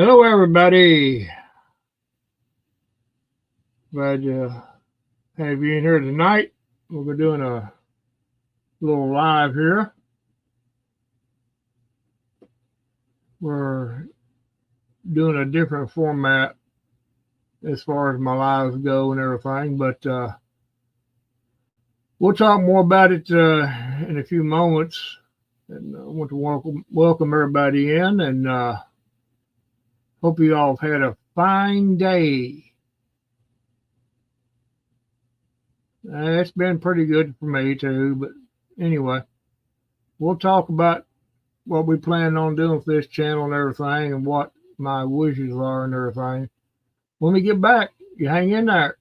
Hello, everybody. Glad to have you in here tonight. We're doing a little live here. We're doing a different format as far as my lives go and everything, but we'll talk more about it in a few moments. And I want to welcome everybody in, and hope you all have had a fine day. It's been pretty good for me too, but anyway, we'll talk about what we plan on doing for this channel and everything, and what my wishes are and everything. When we get back, you hang in there.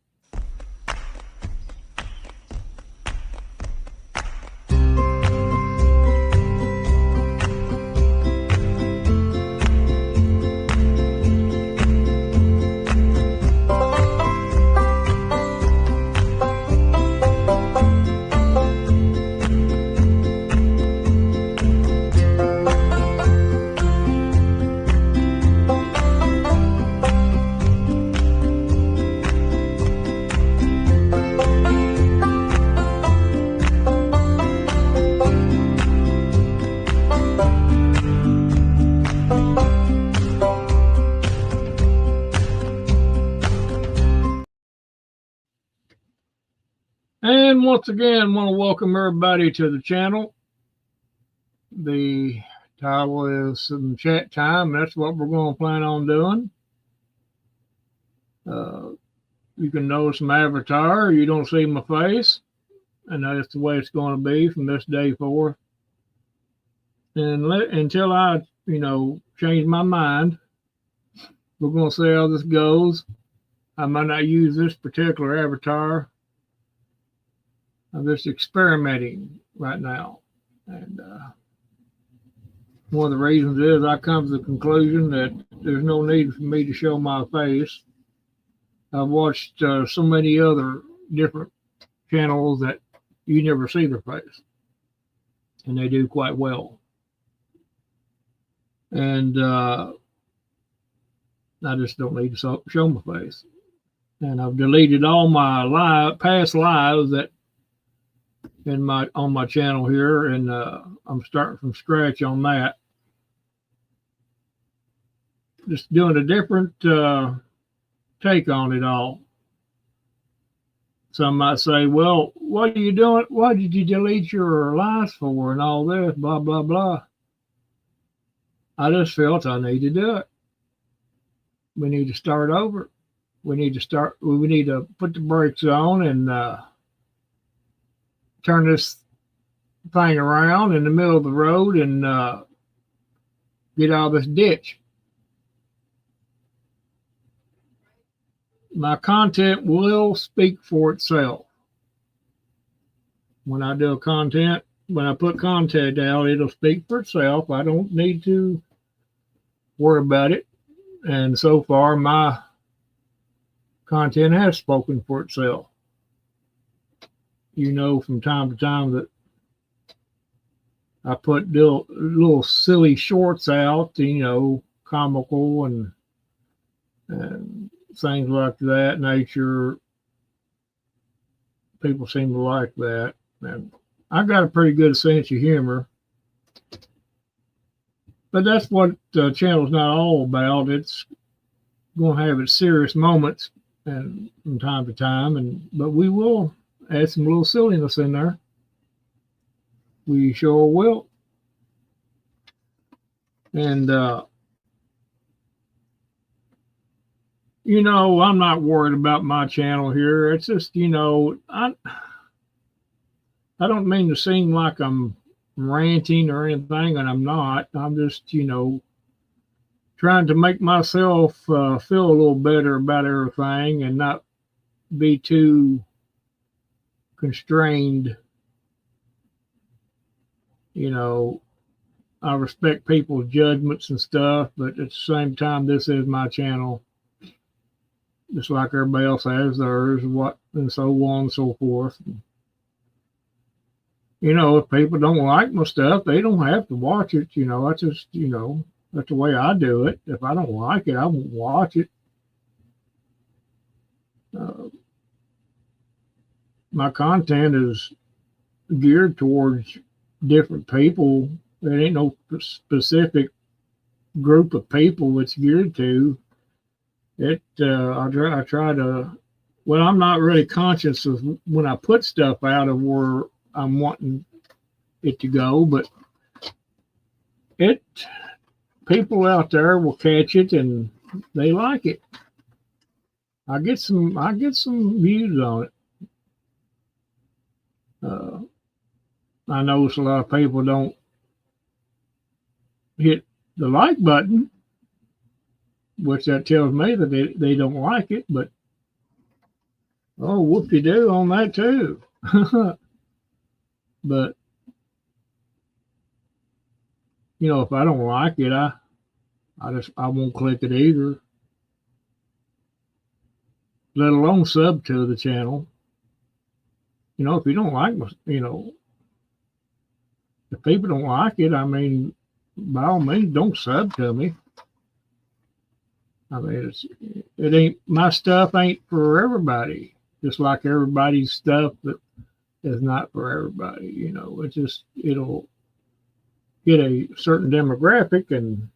And once again, I want to welcome everybody to the channel. The title is some chat time. That's what we're going to plan on doing. You can notice my avatar. You don't see my face. And that's the way it's going to be from this day forth. And until I, change my mind, we're going to see how this goes. I might not use this particular avatar. I'm just experimenting right now. And one of the reasons is I come to the conclusion that there's no need for me to show my face. I've watched so many other different channels that you never see their face. And they do quite well. And I just don't need to show my face. And I've deleted all my past lives that on my channel here, and I'm starting from scratch on that. Just doing a different take on it all. Some might say, well, what are you doing? Why did you delete your lives for and all this, blah, blah, blah. I just felt I need to do it. We need to start over. We need to put the brakes on and turn this thing around in the middle of the road and get out of this ditch. My content will speak for itself. When I do content, when I put content out, it'll speak for itself. I don't need to worry about it. And so far, my content has spoken for itself. From time to time that I put little silly shorts out, comical and things like that nature. People seem to like that. And I got a pretty good sense of humor. But that's what the channel's not all about. It's going to have its serious moments and from time to time, but we will add some little silliness in there. We sure will. And I'm not worried about my channel here. It's just, I don't mean to seem like I'm ranting or anything, and I'm not. I'm just, trying to make myself feel a little better about everything and not be too constrained. I respect people's judgments and stuff, but at the same time, this is my channel, just like everybody else has theirs, and so on and so forth. If people don't like my stuff, they don't have to watch it. I just, That's the way I do it. If I don't like it, I won't watch it. Uh, my content is geared towards different people. There ain't no specific group of people it's geared to. I try to. Well, I'm not really conscious of when I put stuff out of where I'm wanting it to go, but it people out there will catch it and they like it. I get some views on it. Uh, I notice a lot of people don't hit the like button, which that tells me that they don't like it. But oh, whoop de doo on that too. But you know, if I don't like it, I won't click it either. Let alone sub to the channel. You know, if you don't like, you know, if people don't like it, I mean, by all means, don't sub to me. I mean, it ain't my stuff ain't for everybody. Just like everybody's stuff that is not for everybody. You know, it'll get a certain demographic and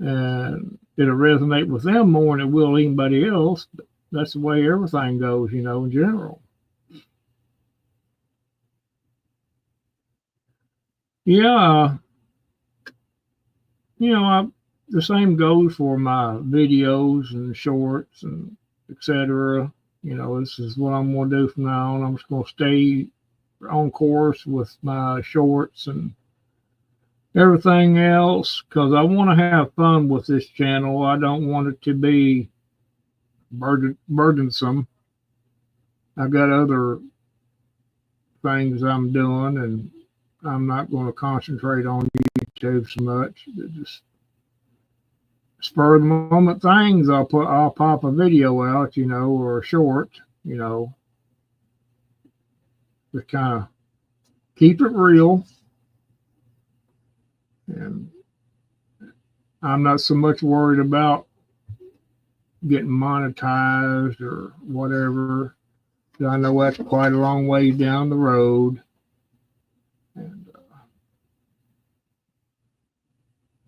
it'll resonate with them more than it will anybody else. But that's the way everything goes, you know, in general. Yeah, you know, the same goes for my videos and shorts and etc. You know, this is what I'm going to do from now on. I'm just going to stay on course with my shorts and everything else because I want to have fun with this channel. I don't want it to be burdensome. I've got other things I'm doing, and I'm not going to concentrate on YouTube so much. Just spur of the moment things. I'll pop a video out, you know, or a short, you know, just kind of keep it real. And I'm not so much worried about getting monetized or whatever. I know that's quite a long way down the road. And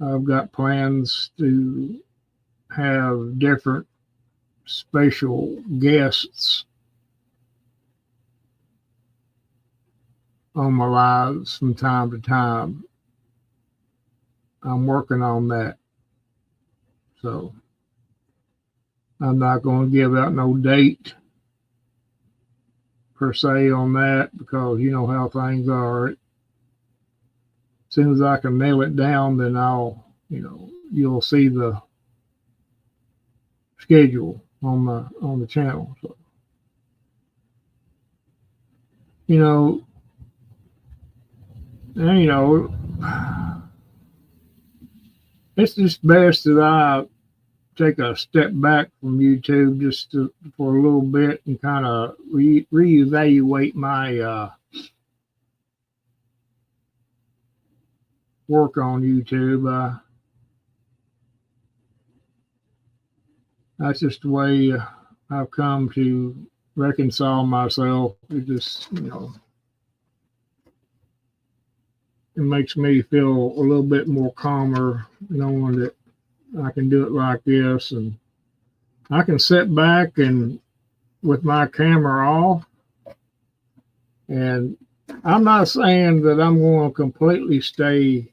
I've got plans to have different special guests on my lives from time to time. I'm working on that. So I'm not going to give out no date per se on that because you know how things are. As soon as I can nail it down, then you'll see the schedule on the channel. So, it's just best that I take a step back from YouTube for a little bit and kind of reevaluate my work on YouTube. That's just the way I've come to reconcile myself. It just, it makes me feel a little bit more calmer knowing that I can do it like this, and I can sit back and with my camera off. And I'm not saying that I'm going to completely stay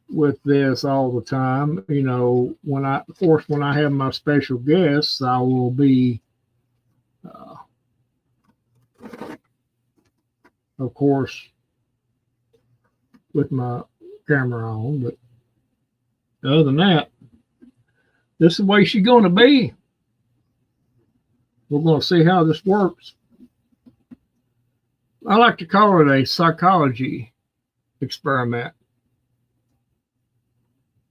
with this all the time. When I have my special guests, I will be, of course, with my camera on. But other than that, this is the way she's going to be. We're going to see how this works. I like to call it a psychology experiment.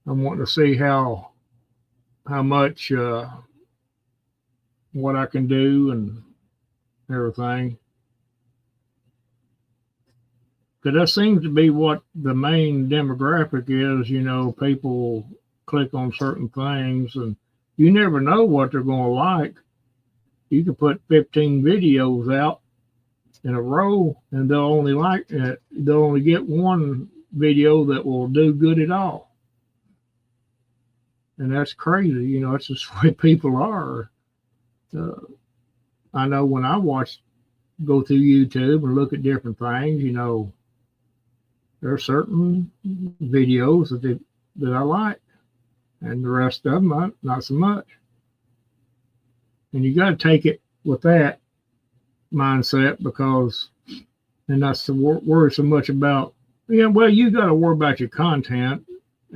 I'm wanting to see how much what I can do and everything. because that seems to be what the main demographic is. You know, people click on certain things, and you never know what they're going to like. You can put 15 videos out in a row, and they'll only like it. They'll only get one video that will do good at all, and that's crazy. You know, it's just the way people are. Uh, I know when I go through YouTube and look at different things, you know, there are certain videos that I like, and the rest of them not so much. And you got to take it with that mindset, because and not to worry so much about, yeah, well, you got to worry about your content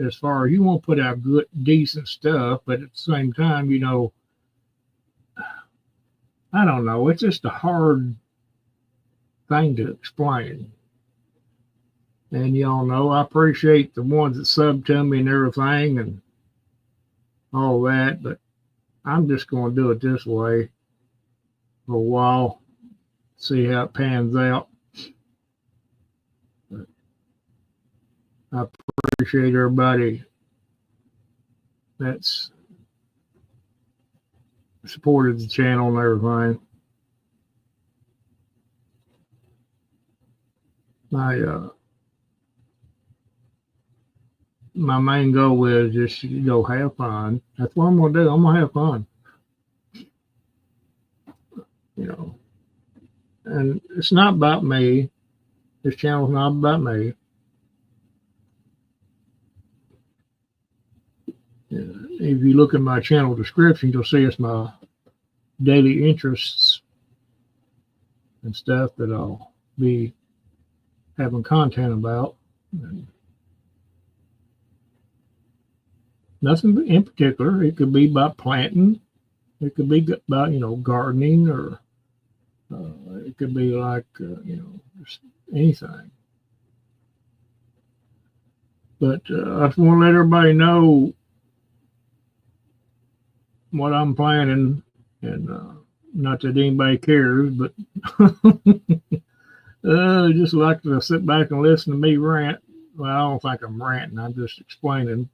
as far as you want to put out good, decent stuff, but at the same time, you know, I don't know, it's just a hard thing to explain. And y'all know I appreciate the ones that sub to me and everything and all that, but I'm just going to do it this way for a while, see how it pans out. But I appreciate everybody that's supported the channel and everything. My main goal is just, you know, have fun. That's what I'm gonna do. I'm gonna have fun. You know, and it's not about me. This channel's not about me. If you look at my channel description, you'll see it's my daily interests and stuff that I'll be having content about. And nothing in particular. It could be about planting. It could be about, you know, gardening, or it could be like, you know, just anything. But I just want to let everybody know what I'm planning, and not that anybody cares, but just like to sit back and listen to me rant. Well, I don't think I'm ranting. I'm just explaining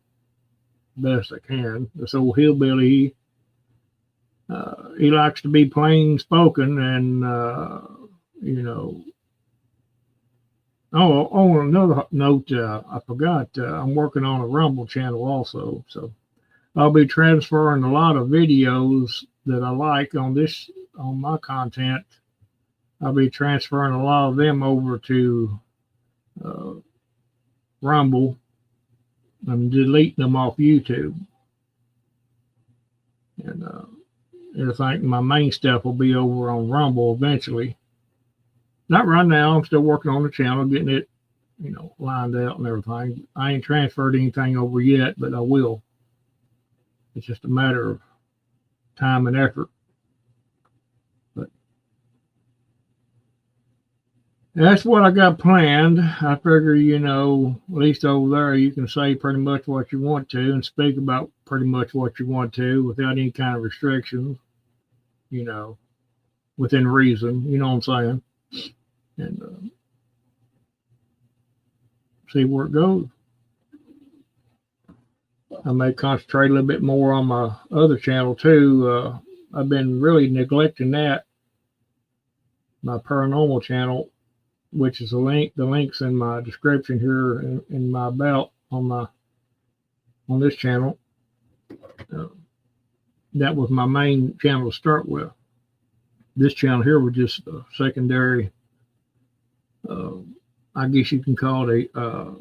best I can. This old hillbilly, he likes to be plain spoken, and you know. Oh, on another note, I forgot. I'm working on a Rumble channel also, so I'll be transferring a lot of videos that I like on my content. I'll be transferring a lot of them over to Rumble. I'm deleting them off YouTube, and I think my main stuff will be over on Rumble eventually. Not right now. I'm still working on the channel, getting it, you know, lined out and everything. I ain't transferred anything over yet, but I will. It's just a matter of time and effort. But that's what I got planned. I figure, you know, at least over there, you can say pretty much what you want to and speak about pretty much what you want to without any kind of restrictions, you know, within reason, you know what I'm saying? And see where it goes. I may concentrate a little bit more on my other channel too. I've been really neglecting that, my paranormal channel, which is the link's in my description here in my about on this channel. That was my main channel to start with. This channel here was just a secondary, I guess you can call it a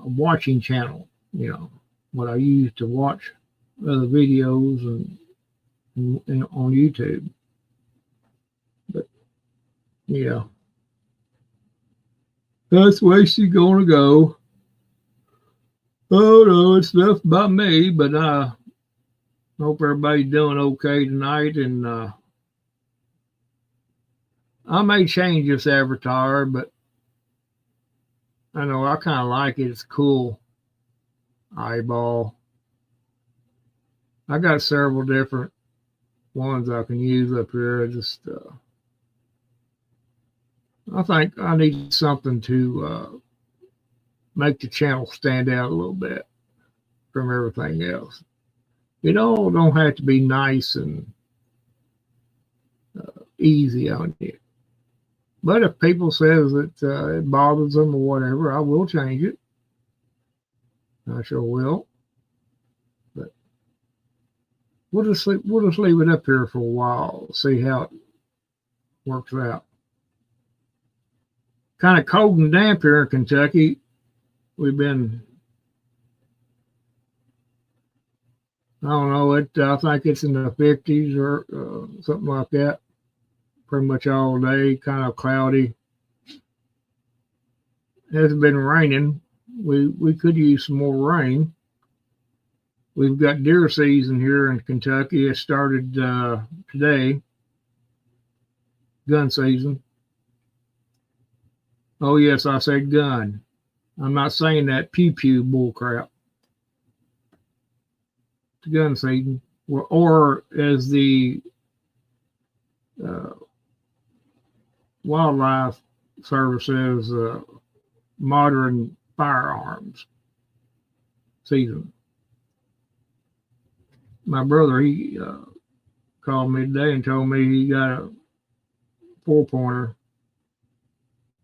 watching channel, you know, what I use to watch other videos and on YouTube. But yeah, that's the way she's gonna go. Oh no, it's enough about me, but I hope everybody's doing okay tonight. And I may change this avatar, but I know I kind of like it. It's cool. Eyeball. I got several different ones I can use up here. I just I think I need something to make the channel stand out a little bit from everything else. It all don't have to be nice and easy on you. But if people says that it bothers them or whatever, I will change it. I sure will. But we'll just leave it up here for a while, see how it works out. Kind of cold and damp here in Kentucky. We've been, I don't know, I think it's in the 50s or something like that. Pretty much all day, kind of cloudy. It hasn't been raining. We could use some more rain. We've got deer season here in Kentucky. It started today, gun season. Oh, yes, I said gun. I'm not saying that pew-pew bullcrap. It's gun season. Or as the wildlife service says, modern firearms season. My brother, he called me today and told me he got a 4-pointer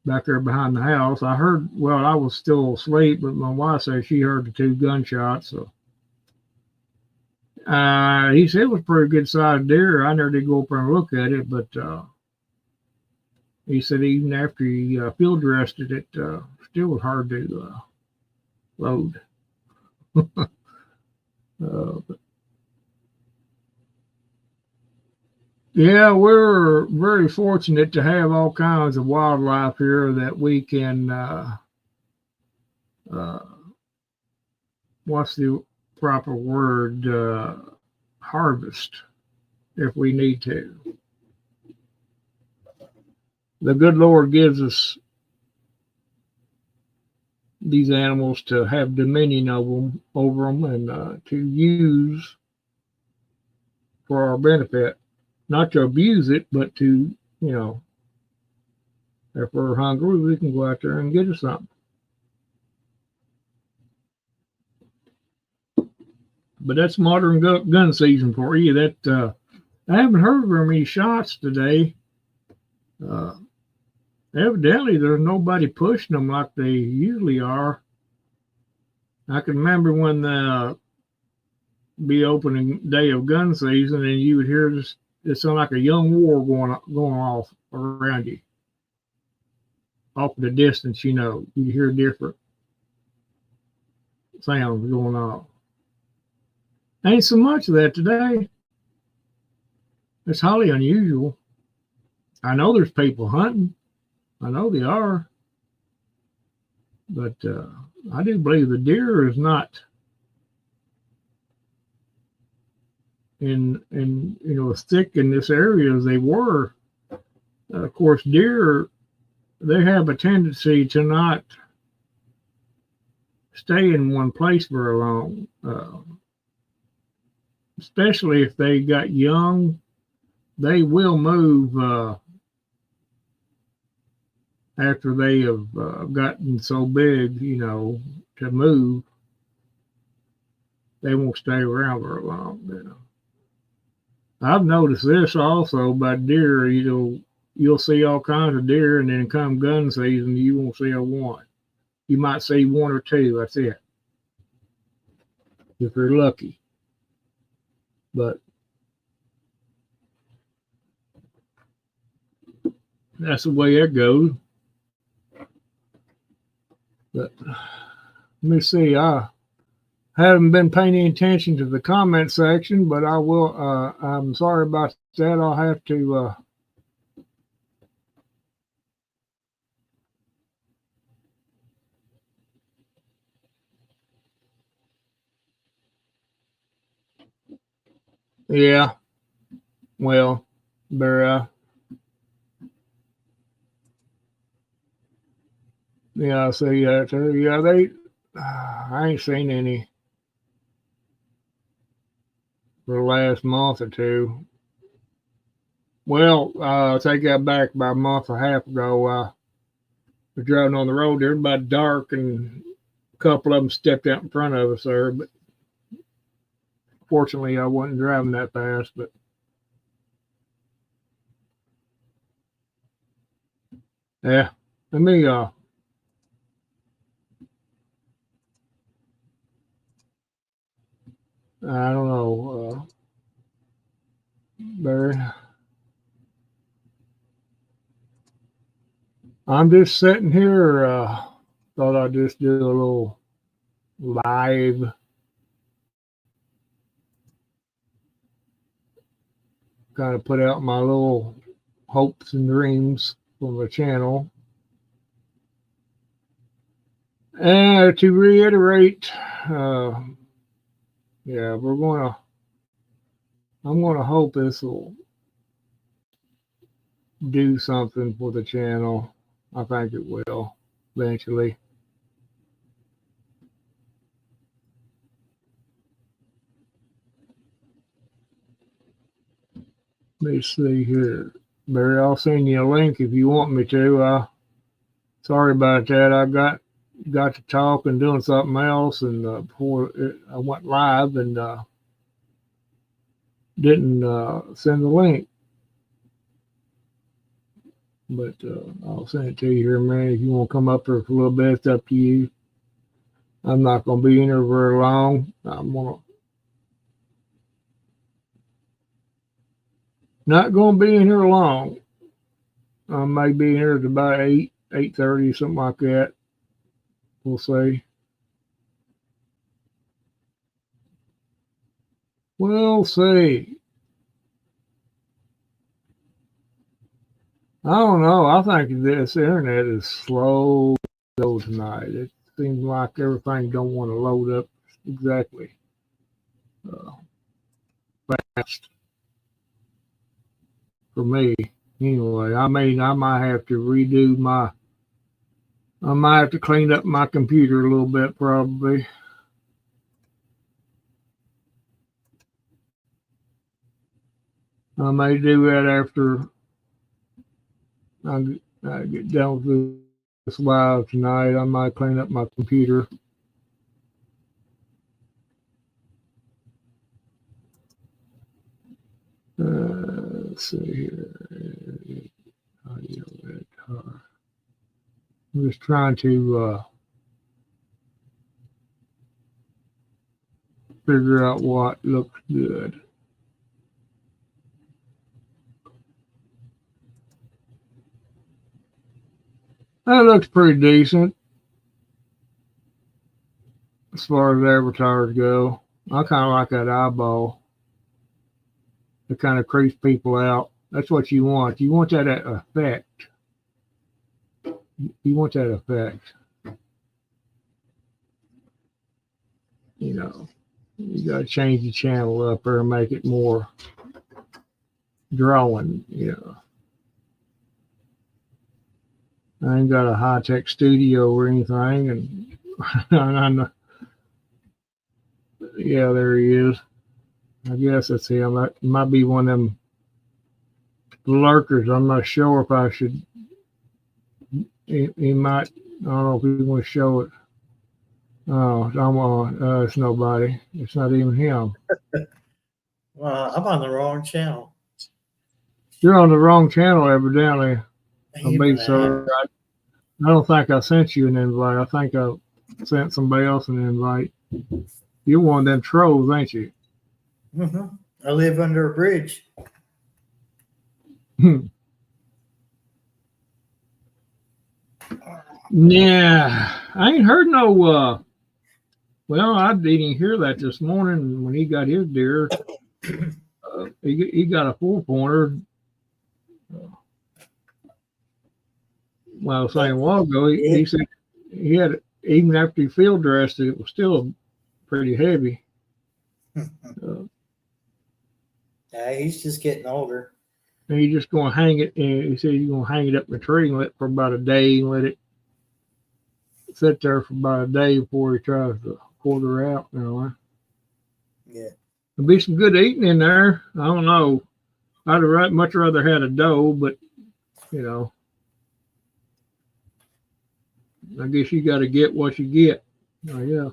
back there behind the house. I heard, well, I was still asleep, but my wife said she heard the 2 gunshots. So he said it was a pretty good sized deer. I never did go up there and look at it, but he said even after he field rested it, still was hard to load. But yeah, we're very fortunate to have all kinds of wildlife here that we can, what's the proper word, harvest if we need to. The good Lord gives us these animals to have dominion over them and to use for our benefit. Not to abuse it, but to, if we're hungry, we can go out there and get us something. But that's modern gun season for you. That I haven't heard very many shots today. Evidently, there's nobody pushing them like they usually are. I can remember when the be opening day of gun season, and you would hear this. It sounded like a young war going off around you. Off in the distance, you hear different sounds going on. Ain't so much of that today. It's highly unusual. I know there's people hunting. I know they are. But I do believe the deer is not in as thick in this area as they were. Of course, deer, they have a tendency to not stay in one place very long, especially if they got young. They will move after they have gotten so big, to move. They won't stay around very long. I've noticed this also about deer. You'll see all kinds of deer, and then come gun season, you won't see a one. You might see 1 or 2. That's it, if you're lucky. But that's the way it goes. But let me see. I haven't been paying any attention to the comment section, but I will. I'm sorry about that. I'll have to. Yeah. Well, there. Yeah, I see that too. Yeah, I ain't seen any for the last month or 2. Well, take that back about a month and a half ago. Was driving on the road. Everybody dark, and a couple of them stepped out in front of us there. But fortunately, I wasn't driving that fast. But yeah, let me. I don't know, Barry. I'm just sitting here. Thought I'd just do a little live. Kind of put out my little hopes and dreams from the channel. And to reiterate, yeah, I'm gonna hope this will do something for the channel. I think it will eventually. Let me see here. Barry, I'll send you a link if you want me to. Sorry about that. I got to talk and doing something else, and before I went live and didn't send the link. But I'll send it to you here in a minute. If you want to come up here for a little bit, it's up to you. I'm not going to be in here very long. Not going to be in here long. I may be in here at about 8:30, something like that. We'll see. We'll see. I don't know. I think this internet is slow tonight. It seems like everything don't want to load up exactly fast for me. Anyway, I might have to I might have to clean up my computer a little bit probably. I may do that after I get done with this live tonight. I might clean up my computer. Let's see here. Audio editor. I'm just trying to figure out what looks good. That looks pretty decent as far as avatars go. I kind of like that eyeball. It kind of creeps people out. That's what you want. You want that effect. You want that effect. You know, you got to change the channel up there and make it more drawing, you know. I ain't got a high-tech studio or anything, and I know. Yeah, there he is. I guess that's him. That might be one of them lurkers. I'm not sure if I should. He might. I don't know if he's going to show it. Oh, it's nobody. It's not even him. Well, I'm on the wrong channel. You're on the wrong channel, evidently. I don't think I sent you an invite. I think I sent somebody else an invite. You're one of them trolls, ain't you? Mm-hmm. I live under a bridge. Yeah, I ain't heard no. Well, I didn't hear that this morning when he got his deer. He got a 4-pointer. Well, I was saying a while ago, he said he had it, even after he field dressed it, was still pretty heavy. Yeah, he's just getting older. And he's just going to hang it. And he said he's going to hang it up in the tree and let it for about a day and let it sit there for about a day before he tries to quarter out. You know. Yeah. There'll be some good eating in there. I don't know. much rather had a doe, but you know, I guess you got to get what you get. Oh yeah.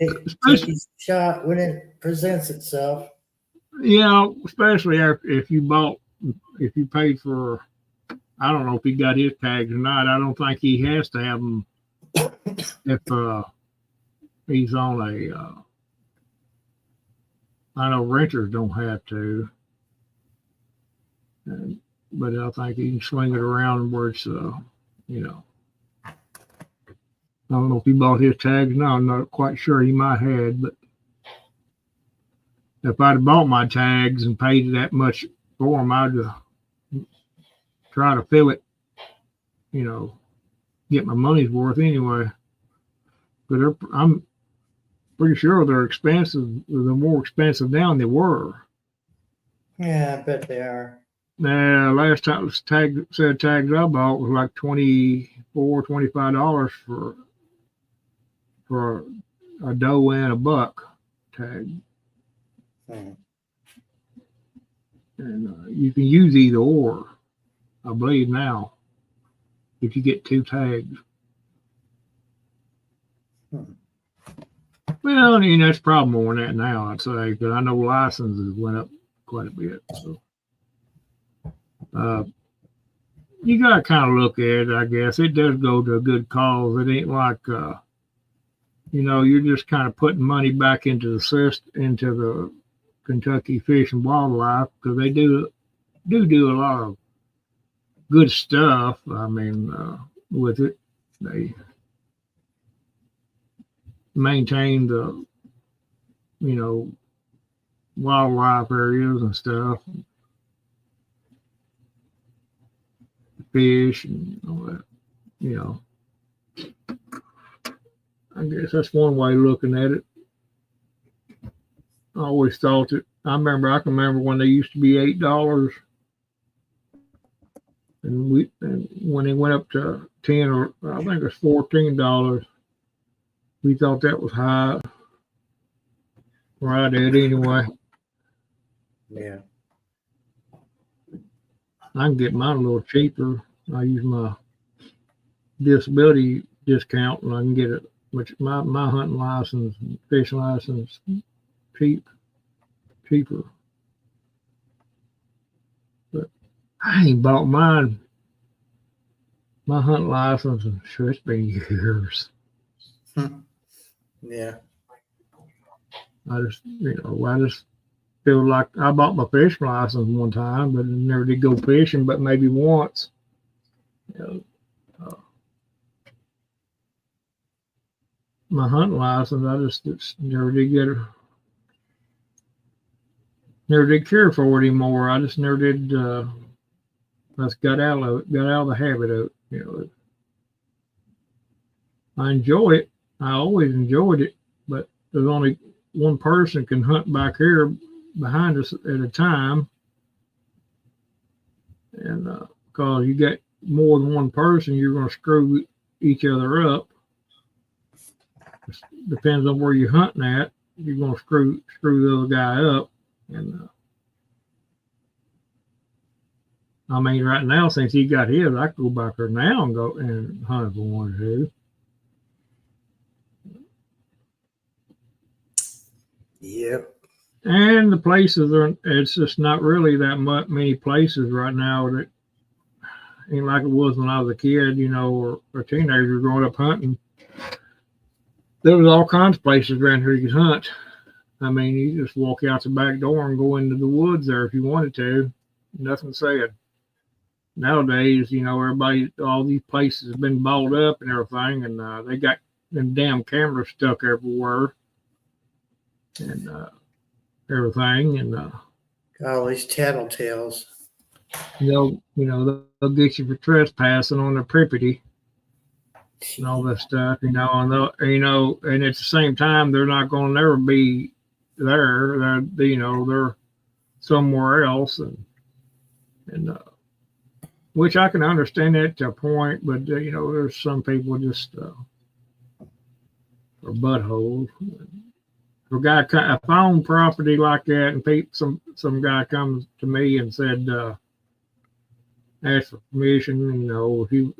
Take each shot when it presents itself. Yeah, especially if you paid for, I don't know if he got his tags or not. I don't think he has to have them if he's on a. I know renters don't have to, but I think he can swing it around where it's, you know. I don't know if he bought his tags. No, I'm not quite sure. He might have, but if I'd have bought my tags and paid that much for them, I'd try to fill it, you know, get my money's worth anyway. But I'm pretty sure they're expensive. They're more expensive now than they were. Yeah, I bet they are. Last time tags I bought was like $25 for a doe and a buck tag. And you can use either or, I believe now, if you get two tags. Well, I mean, that's probably more than that now, I'd say, because I know licenses went up quite a bit. So, you got to kind of look at it, I guess. It does go to a good cause. It ain't like, you know, you're just kind of putting money back into the system, into the Kentucky Fish and Wildlife, because they do a lot of good stuff. I mean, with it, they maintain the, you know, wildlife areas and stuff, fish and all that, you know. I guess that's one way of looking at it. I always thought that I can remember when they used to be $8, and when they went up to 10, or I think it was $14, we thought that was high. Or I did anyway. Yeah. I can get mine a little cheaper. I use my disability discount, and I can get it. Which my hunting license, fishing license, cheaper. But I ain't bought my hunting license, and sure, it's been years. Yeah. I just feel like I bought my fishing license one time, but never did go fishing, but maybe once. You know, my hunting license, I just never did get it. Never did care for it anymore. I just never did. I just got out of it, got out of the habit of it. You know, I enjoy it. I always enjoyed it, but there's only one person can hunt back here behind us at a time, and because you got more than one person, you're going to screw each other up. It depends on where you're hunting at. You're going to screw the other guy up, and I mean, right now, since he got his, I could go back there now and go and hunt if I wanted to. Yep. And the places it's just not really that many places right now that ain't like it was when I was a kid, you know, or a teenager growing up hunting. There was all kinds of places around here you could hunt. I mean, you just walk out the back door and go into the woods there if you wanted to. Nothing said. Nowadays, you know, all these places have been balled up and everything, and they got them damn cameras stuck everywhere. And everything, and all these tattletales. They'll get you for trespassing on their property and all that stuff, and and at the same time they're not going to never be there. They're somewhere else, and which I can understand that to a point, but there's some people just are buttholes. if I own property like that and some guy comes to me and said, asked for permission,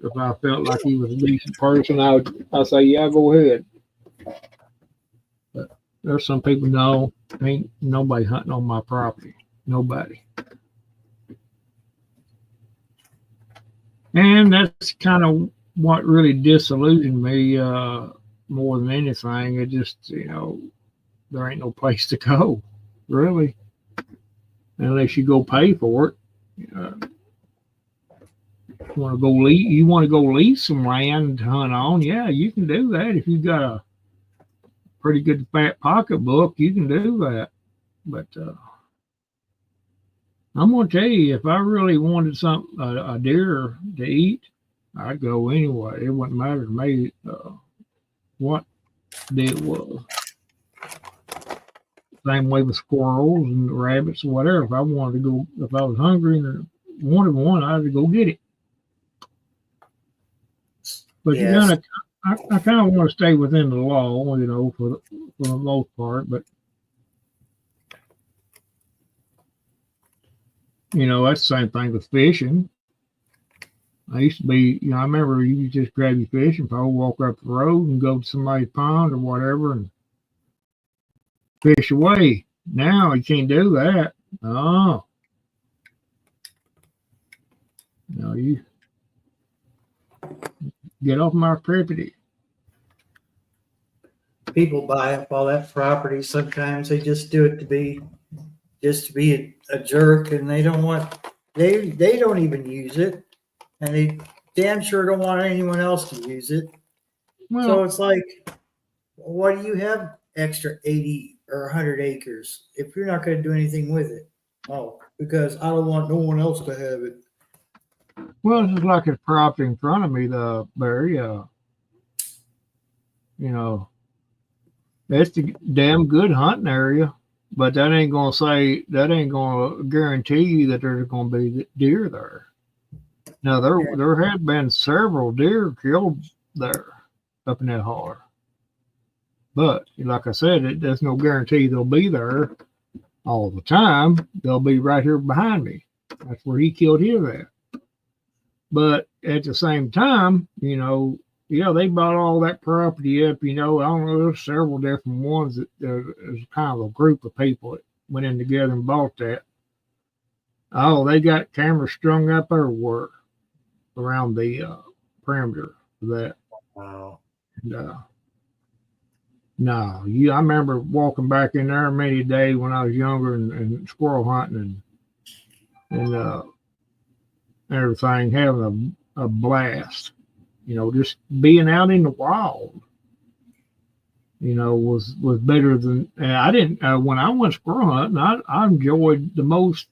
if I felt like he was a decent person, I'd say, yeah, go ahead. But there's some people, no, ain't nobody hunting on my property. Nobody. And that's kind of what really disillusioned me more than anything. It just, there ain't no place to go, really, unless you go pay for it. You want to go lease some land to hunt on? Yeah, you can do that if you've got a pretty good fat pocketbook. You can do that, but I'm gonna tell you, if I really wanted a deer to eat, I'd go anyway. It wouldn't matter to me what day it was. Same way with squirrels and rabbits or whatever. If I was hungry and wanted one, I'd go get it. But yes. I kind of want to stay within the law, for the most part. But that's the same thing with fishing. I used to be, I remember you just grab your fishing pole, walk up the road, and go to somebody's pond or whatever, and fish away. Now you can't do that. Oh, no, you get off my property. People buy up all that property. Sometimes they just do it to be a jerk, and they don't even use it, and they damn sure don't want anyone else to use it. Well, so it's like, why do you have extra 80 or 100 acres if you're not going to do anything with it? Oh, because I don't want no one else to have it. Well, it's just like this property in front of me, the Barry. That's the damn good hunting area, but that ain't gonna guarantee you that there's gonna be deer there. Now there have been several deer killed there up in that holler, but like I said, there's no guarantee they'll be there all the time. They'll be right here behind me. That's where he killed his at. But at the same time, they bought all that property up. I don't know, there's several different ones that there's kind of a group of people that went in together and bought that. Oh, they got cameras strung up everywhere around the perimeter of that. Wow. And, no, I remember walking back in there many days when I was younger and squirrel hunting and everything, having a blast. Just being out in the wild, was better than I didn't. When I went squirrel hunting, I enjoyed the most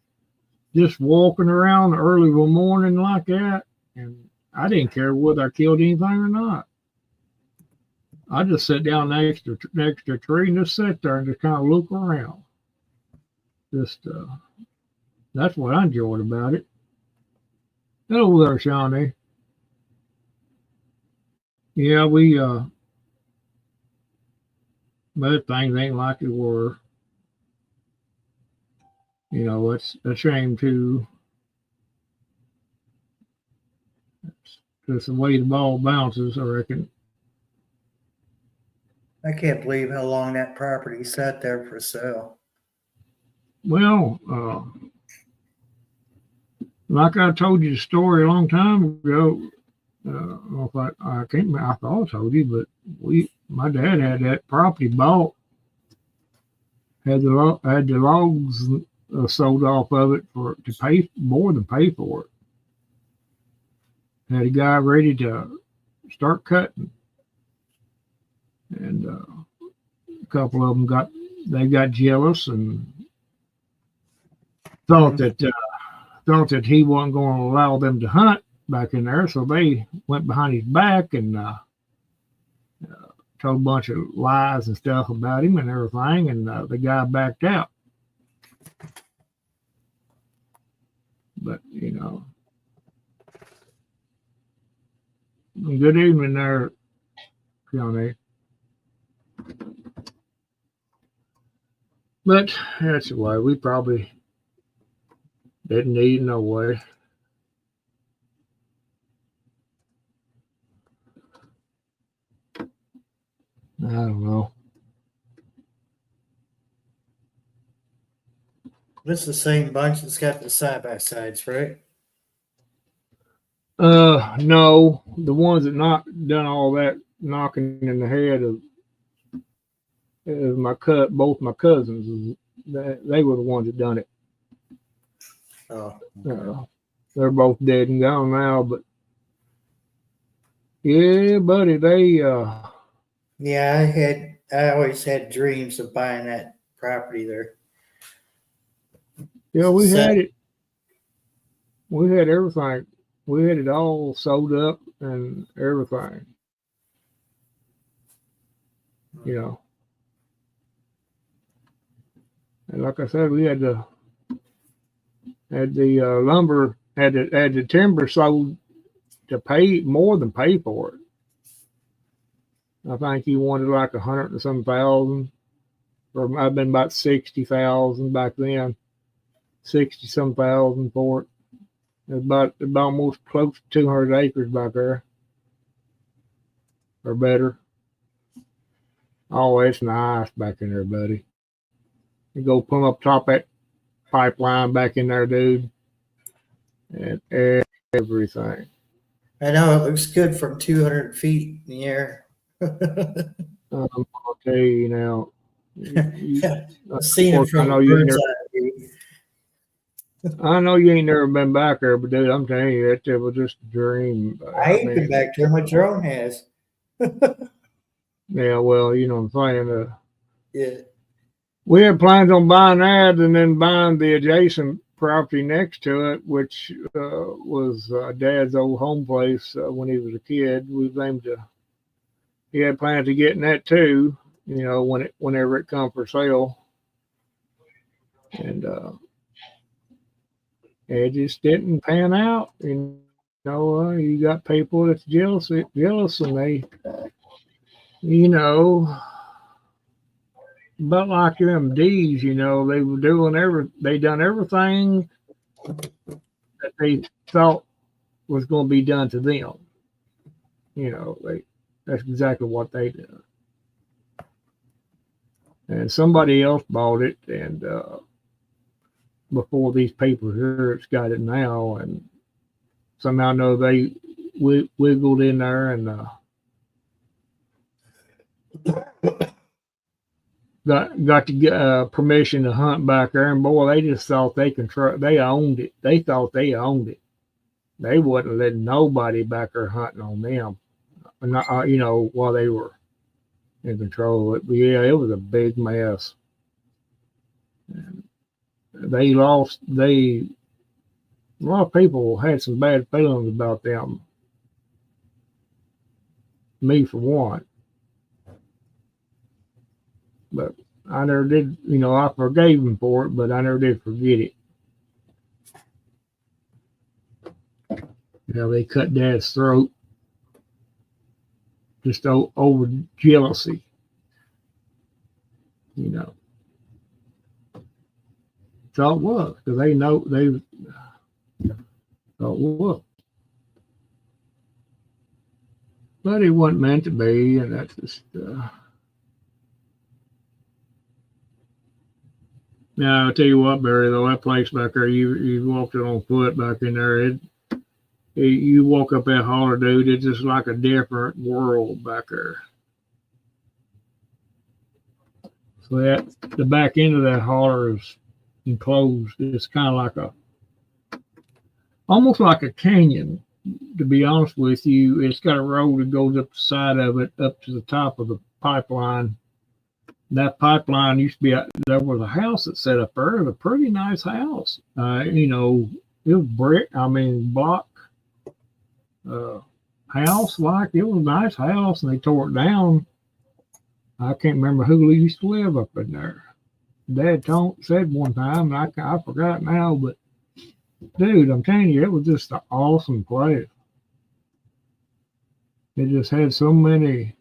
just walking around early in the morning like that, and I didn't care whether I killed anything or not. I just sit down next to a tree and just sit there and just kind of look around. Just that's what I enjoyed about it. Hello there, Shawnee. Yeah, but things ain't like they were. It's a shame too. It's just the way the ball bounces, I reckon. I can't believe how long that property sat there for sale. Well, like I told you the story a long time ago. I can't remember. I thought I told you, but my dad had that property bought. Had the logs sold off of it to pay more than pay for it. Had a guy ready to start cutting, and a couple of them got jealous and thought that he wasn't going to allow them to hunt back in there, so they went behind his back and told a bunch of lies and stuff about him and everything, and the guy backed out. But good evening there, Johnny. But that's why we probably didn't need no way. I don't know. It's the same bunch that's got the side by sides, right? No, the ones that not done all that knocking in the head of both my cousins. They were the ones that done it. Oh, okay. They're both dead and gone now, but yeah, buddy, they Yeah, I always had dreams of buying that property there. yeah, we Set. had it. We had everything. We had it all sold up and everything. You know, and like I said, we had the lumber had the timber sold to pay more than pay for it. I think he wanted like 100 and some thousand, or I've been about 60,000 back then, 60 some thousand for it. It's about almost close to 200 acres back there, or better. Oh, it's nice back in there, buddy. You go put up top that pipeline back in there, dude, and everything. I know it looks good from 200 feet in the air. I'll tell you now. Seeing it I from know a you ain't bird's never, eye view. I know you ain't never been back there, but dude, I'm telling you, that was just a dream. I ain't been back there. My drone has. Yeah, well, you know what I'm saying. Yeah. We had plans on buying that and then buying the adjacent property next to it, which was Dad's old home place when he was a kid. He had plans of getting that too, you know, whenever it come for sale, and it just didn't pan out. You know, you got people that's jealous, and they, you know. But like them D's, you know, they done everything that they thought was going to be done to them. You know, that's exactly what they did. And somebody else bought it, and before these people here, it's got it now, and somehow know they wiggled in there and got to get permission to hunt back there, and boy, they just thought they owned it. They thought they owned it. They wouldn't let nobody back there hunting on them, you know, while they were in control of it. But yeah, it was a big mess. And a lot of people had some bad feelings about them. Me for one. But I never did, you know, I forgave them for it, but I never did forget it. You know, they cut Dad's throat just over jealousy. You know. So it was, because they know they thought, well, but it wasn't meant to be, and that's just. Now I'll tell you what, Barry. Though that place back there, you walked it on foot back in there. You walk up that holler, dude. It's just like a different world back there. So the back end of that holler is enclosed. It's kind of like almost like a canyon. To be honest with you, it's got a road that goes up the side of it, up to the top of the pipeline. That pipeline used to be there was a house that set up there. It was a pretty nice house. You know, it was brick. I mean, block house. Like it was a nice house, and they tore it down. I can't remember who used to live up in there. Dad said one time, and I forgot now, but dude, I'm telling you, it was just an awesome place. It just had so many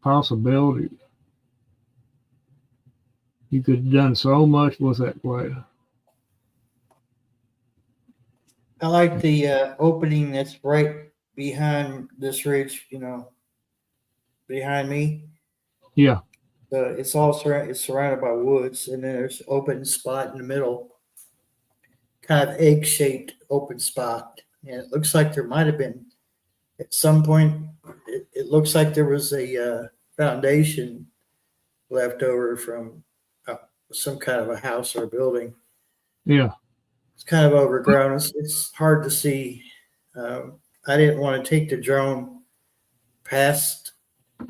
possibilities. You could have done so much with that place. I like the opening that's right behind this ridge, behind me. Yeah, It's it's surrounded by woods, and then there's open spot in the middle, kind of egg shaped open spot. And it looks like there might have been at some point. It looks like there was a foundation left over from some kind of a house or building. yeah. It's kind of overgrown. It's hard to see. I didn't want to take the drone past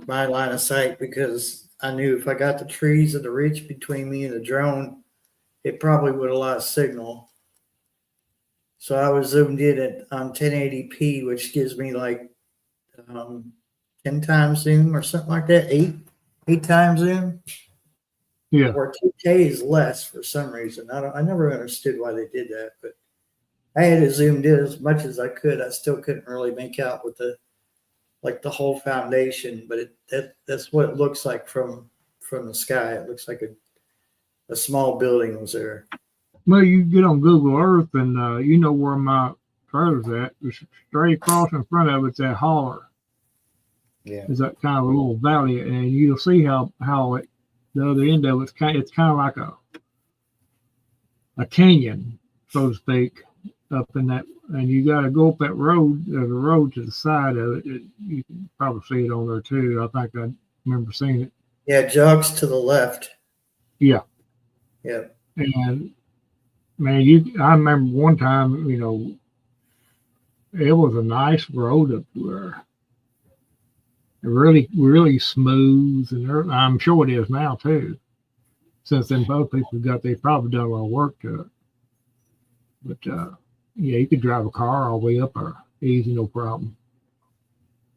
my line of sight because I knew if I got the trees and the ridge between me and the drone, it probably would have lost signal. So I was zoomed in on 1080p, which gives me like 10 times zoom or something like that. Eight times zoom. Yeah. Or 2K is less for some reason. I never understood why they did that, but I had it zoomed in as much as I could. I still couldn't really make out with the whole foundation, but that's what it looks like from the sky. It looks like a small building was there. Well, you get on Google Earth and you know where my trailer's at. It's straight across in front of it's that holler. Yeah. It's that kind of a little valley, and you'll see how it, the other end of it's kind of like a canyon, so to speak, up in that. And you got to go up that road. There's a road to the side of it. You can probably see it on there too. I think I remember seeing it. Yeah, jogs to the left. Yeah. Yeah. And man, I remember one time, it was a nice road up there. Really, really smooth, and I'm sure it is now too. Since then, both people they've probably done a lot of work to it. But yeah, you could drive a car all the way up there, easy, no problem.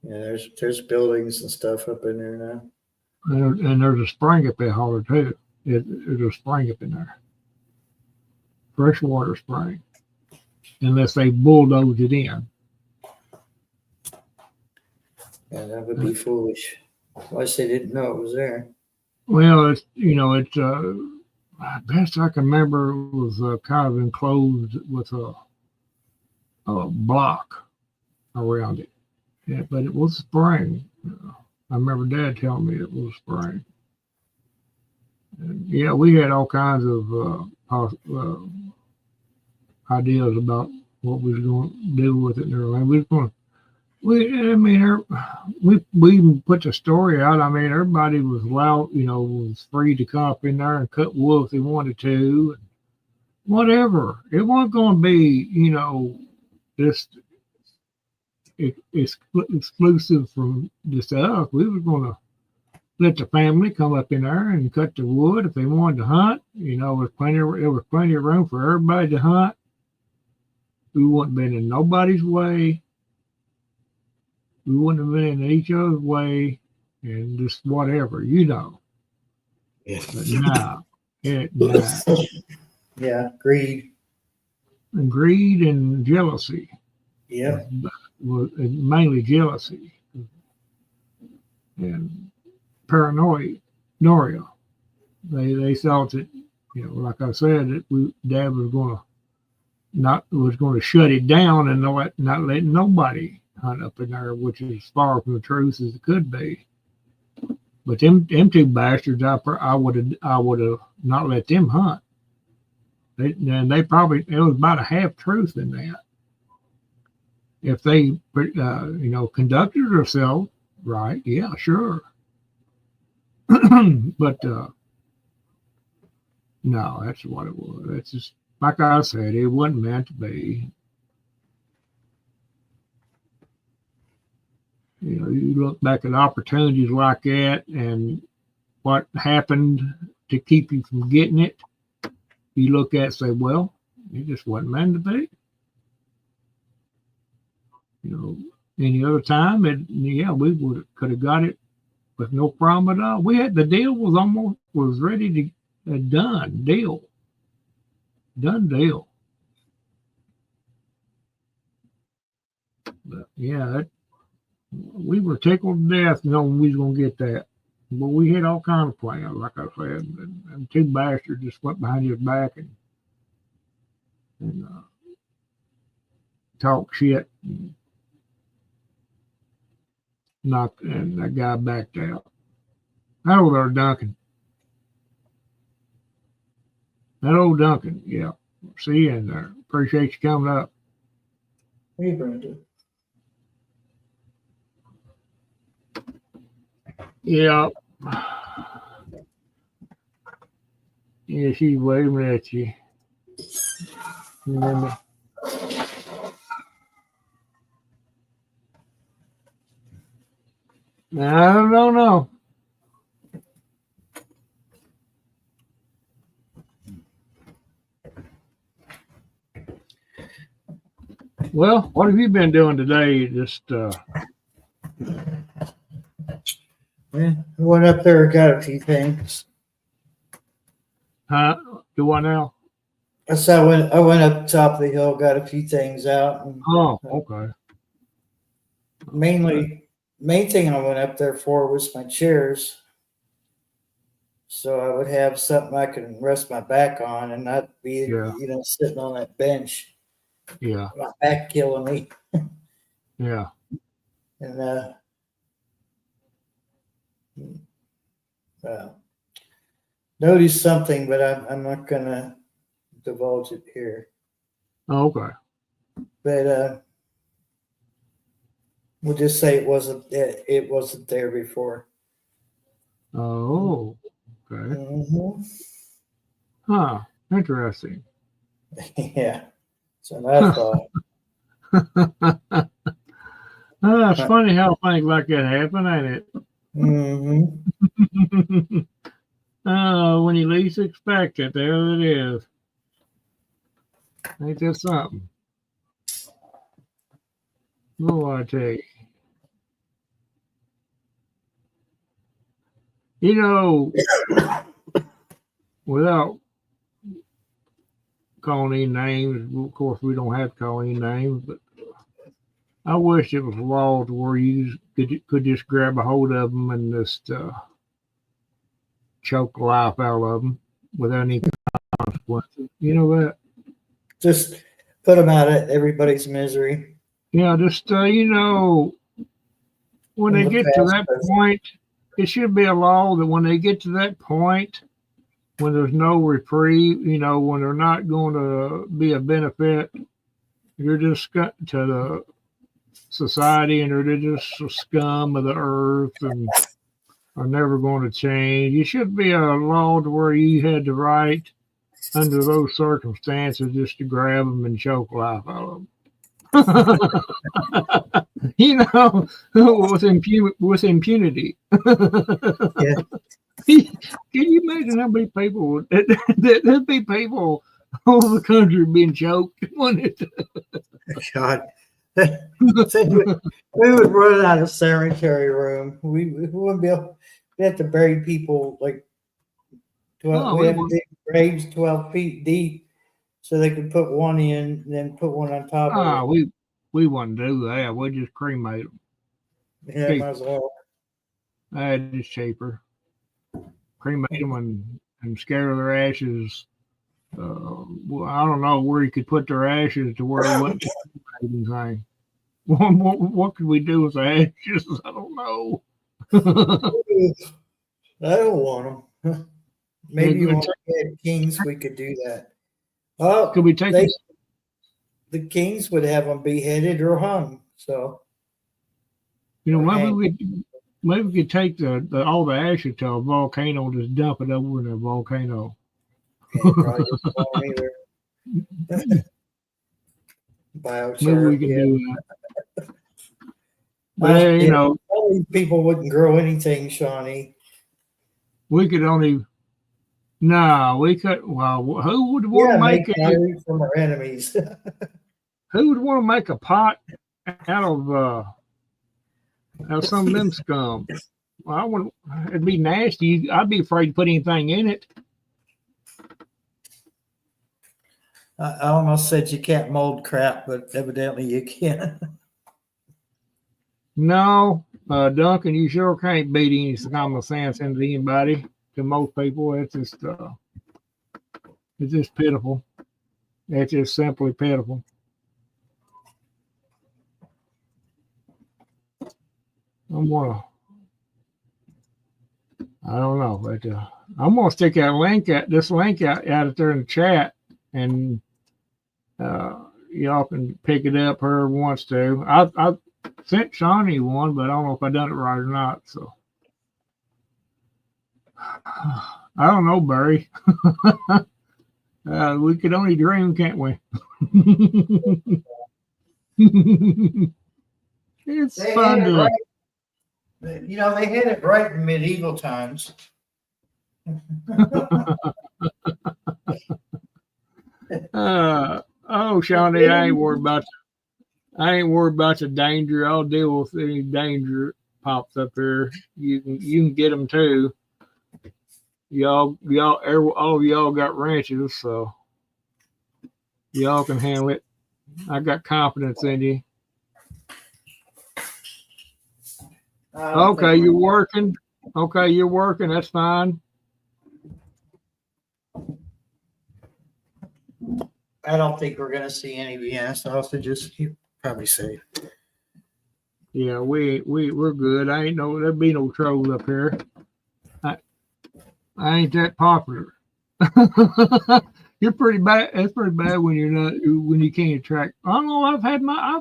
Yeah, there's buildings and stuff up in there now. And there's a spring up there holler too. There's a spring up in there, freshwater spring, unless they bulldoze it in. Yeah, that would be foolish. Unless they didn't know it was there. Well, it's best I can remember, it was kind of enclosed with a block around it. Yeah, but it was spring. I remember Dad telling me it was spring. And yeah, we had all kinds of ideas about what we was going to do with it and everything. We even put the story out. I mean, everybody was allowed, was free to come up in there and cut wood if they wanted to, and whatever. It wasn't going to be, just exclusive from just us. We were going to let the family come up in there and cut the wood if they wanted to hunt. There was plenty of room for everybody to hunt. We wouldn't been in nobody's way. We wouldn't have been in each other's way, and just whatever, Yeah. But now, yeah, greed. And greed and jealousy. Yeah. Mainly jealousy and paranoia. They thought that, like I said, that Dad was going to shut it down and not let nobody hunt up in there, which is as far from the truth as it could be. But them two bastards, I would have not let them hunt. They probably, it was about a half truth in that. If they, conducted themselves right, yeah, sure. But no, that's what it was. That's just like I said, it wasn't meant to be. You look back at opportunities like that and what happened to keep you from getting it. You look at it and say, well, it just wasn't meant to be. Any other time, we could have got it with no problem at all. The deal was ready to done deal. But yeah, we were tickled to death knowing we was gonna get that. But we had all kinds of plans, like I said, and two bastards just went behind his back and talked shit and knocked, and that guy backed out. That old there, Duncan. That old Duncan, yeah. See you in there. Appreciate you coming up. Hey, Brenda. Yeah. Yeah, she's waving at you. Remember? I don't know. Well, what have you been doing today? Just Yeah, I went up there, got a few things. do what now? So I went up top of the hill, got a few things out. And Oh, okay. main thing I went up there for was my chairs. So I would have something I could rest my back on and not be, Yeah. sitting on that bench. Yeah. My back killing me. Yeah. And noticed something, but I'm not gonna divulge it here. Oh, okay. But we'll just say it wasn't there before. Oh, okay. Mm-hmm. Huh. Interesting. Yeah. So I thought. It's funny how things like that happen, ain't it? Mm-hmm. When you least expect it, there it is. Ain't that something? Oh, I tell you. You know, without calling any names, of course we don't have to call any names, but I wish it was a law to where you could just grab a hold of them and just choke the life out of them without any consequences. You know that? Just put them out of everybody's misery. Yeah, just when they get to that point, it should be a law that when they get to that point, when there's no reprieve, when they're not going to be a benefit, you're just to the society, and they're just a scum of the earth and are never going to change. You should be a law to where you had the right, under those circumstances, just to grab them and choke life out of them. With impunity. Yeah. Can you imagine how many people there'd be people all over the country being choked? God. we would run out of cemetery room. We wouldn't be able. We have to bury people like 12. We have to dig graves 12 feet deep, so they could put one in, and then put one on top of it. We wouldn't do that. We'd just cremate them. Yeah, might as well. Just cheaper. Cremate them and scatter their ashes. Well, I don't know where you could put their ashes to where they wouldn't anything. What could we do with the ashes? I don't know. I don't want them. Maybe when we had kings, we could do that. Oh, could we take the kings would have them beheaded or hung. So, maybe we could take all the ashes to a volcano and just dump it over in a volcano. Yeah, probably won't either. Biochar, maybe we could do that. But all these people wouldn't grow anything, Shawnee. We could only. No, we could. Well, who would want to make it from our enemies? Who would want to make a pot out of some of them scum? Well, I wouldn't. It'd be nasty. I'd be afraid to put anything in it. I almost said you can't mold crap, but evidently you can. No, Duncan, you sure can't beat any common sense into anybody. To most people, it's just pitiful. It's just simply pitiful. I don't know, but I'm gonna stick this link out there in the chat, and y'all can pick it up whoever wants to. I sent Shawnee one, but I don't know if I done it right or not. So I don't know, Barry. We could only dream, can't we? It's They fun had it to. right. You know, they had it right in medieval times. Oh, Shawnee, I ain't worried about the danger. I'll deal with any danger pops up here. You can get them too. All of y'all got ranches, so y'all can handle it. I got confidence in you. Okay, you're working. Okay, you're working. That's fine. I don't think we're gonna see any VNS. I'll also just probably say. Yeah, we're good. There'd be no trolls up here. I ain't that popular. You're pretty bad. It's pretty bad when you can't attract. I don't know. I've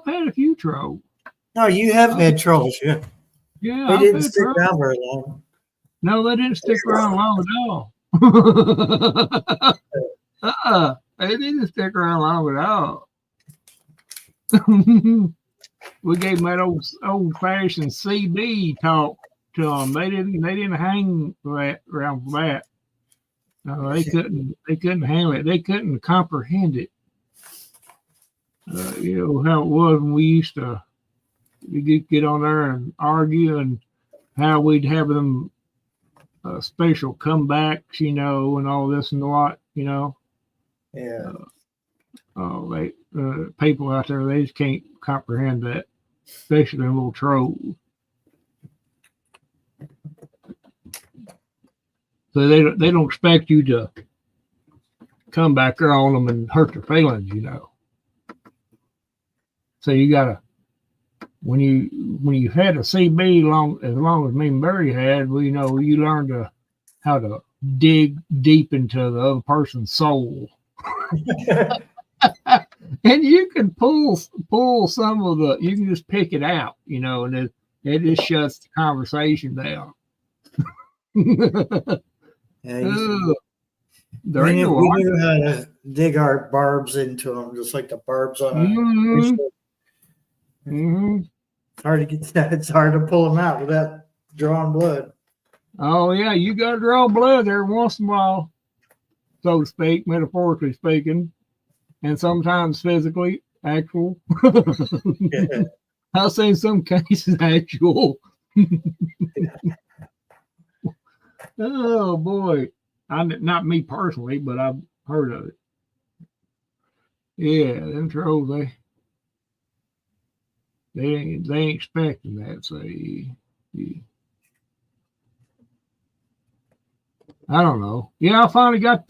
had a few trolls. No, you have had trolls, yeah. Yeah, they didn't stick around very long. No, they didn't stick around long at all. They didn't stick around long at all. We gave them that old fashioned CB talk to them. They didn't hang around for that. No, they couldn't handle it. They couldn't comprehend it. You know how it was when we used to get on there and argue, and how we'd have them special comebacks, you know, and all this and what, you know. Yeah. People out there, they just can't comprehend that, especially them little trolls. So they don't expect you to come back there on them and hurt their feelings, you know. So you gotta, when you had a CB as long as me and Barry had, well, you know, you learned how to dig deep into the other person's soul. And you can pull some of you can just pick it out, you know, and it just shuts the conversation down. Yeah, we knew how to dig our barbs into them, just like the barbs on hard to get that. It's hard to pull them out without drawing blood. Oh yeah, you got to draw blood every once in a while, so to speak, metaphorically speaking, and sometimes physically, actual. Yeah. I'll say in some cases actual. Oh boy, not me personally, but I've heard of it. Yeah, them trolls, they ain't expecting that. So I don't know. Yeah, I finally got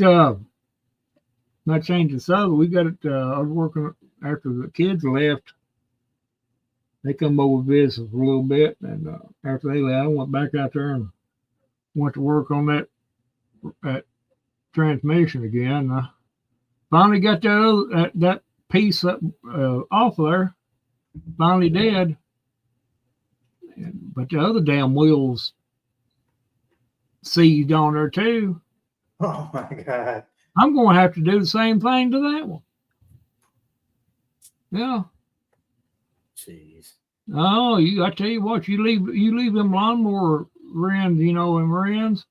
not changing subject. We got it. I was working after the kids left. They come over to visit for a little bit, and after they left, I went back out there and went to work on that transmission again. I finally got that piece up off there. Finally did. But the other damn wheels seized on there too. Oh my God. I'm going to have to do the same thing to that one. Yeah. Jeez. Oh, I tell you what, you leave them lawnmower rims, you know, and rims.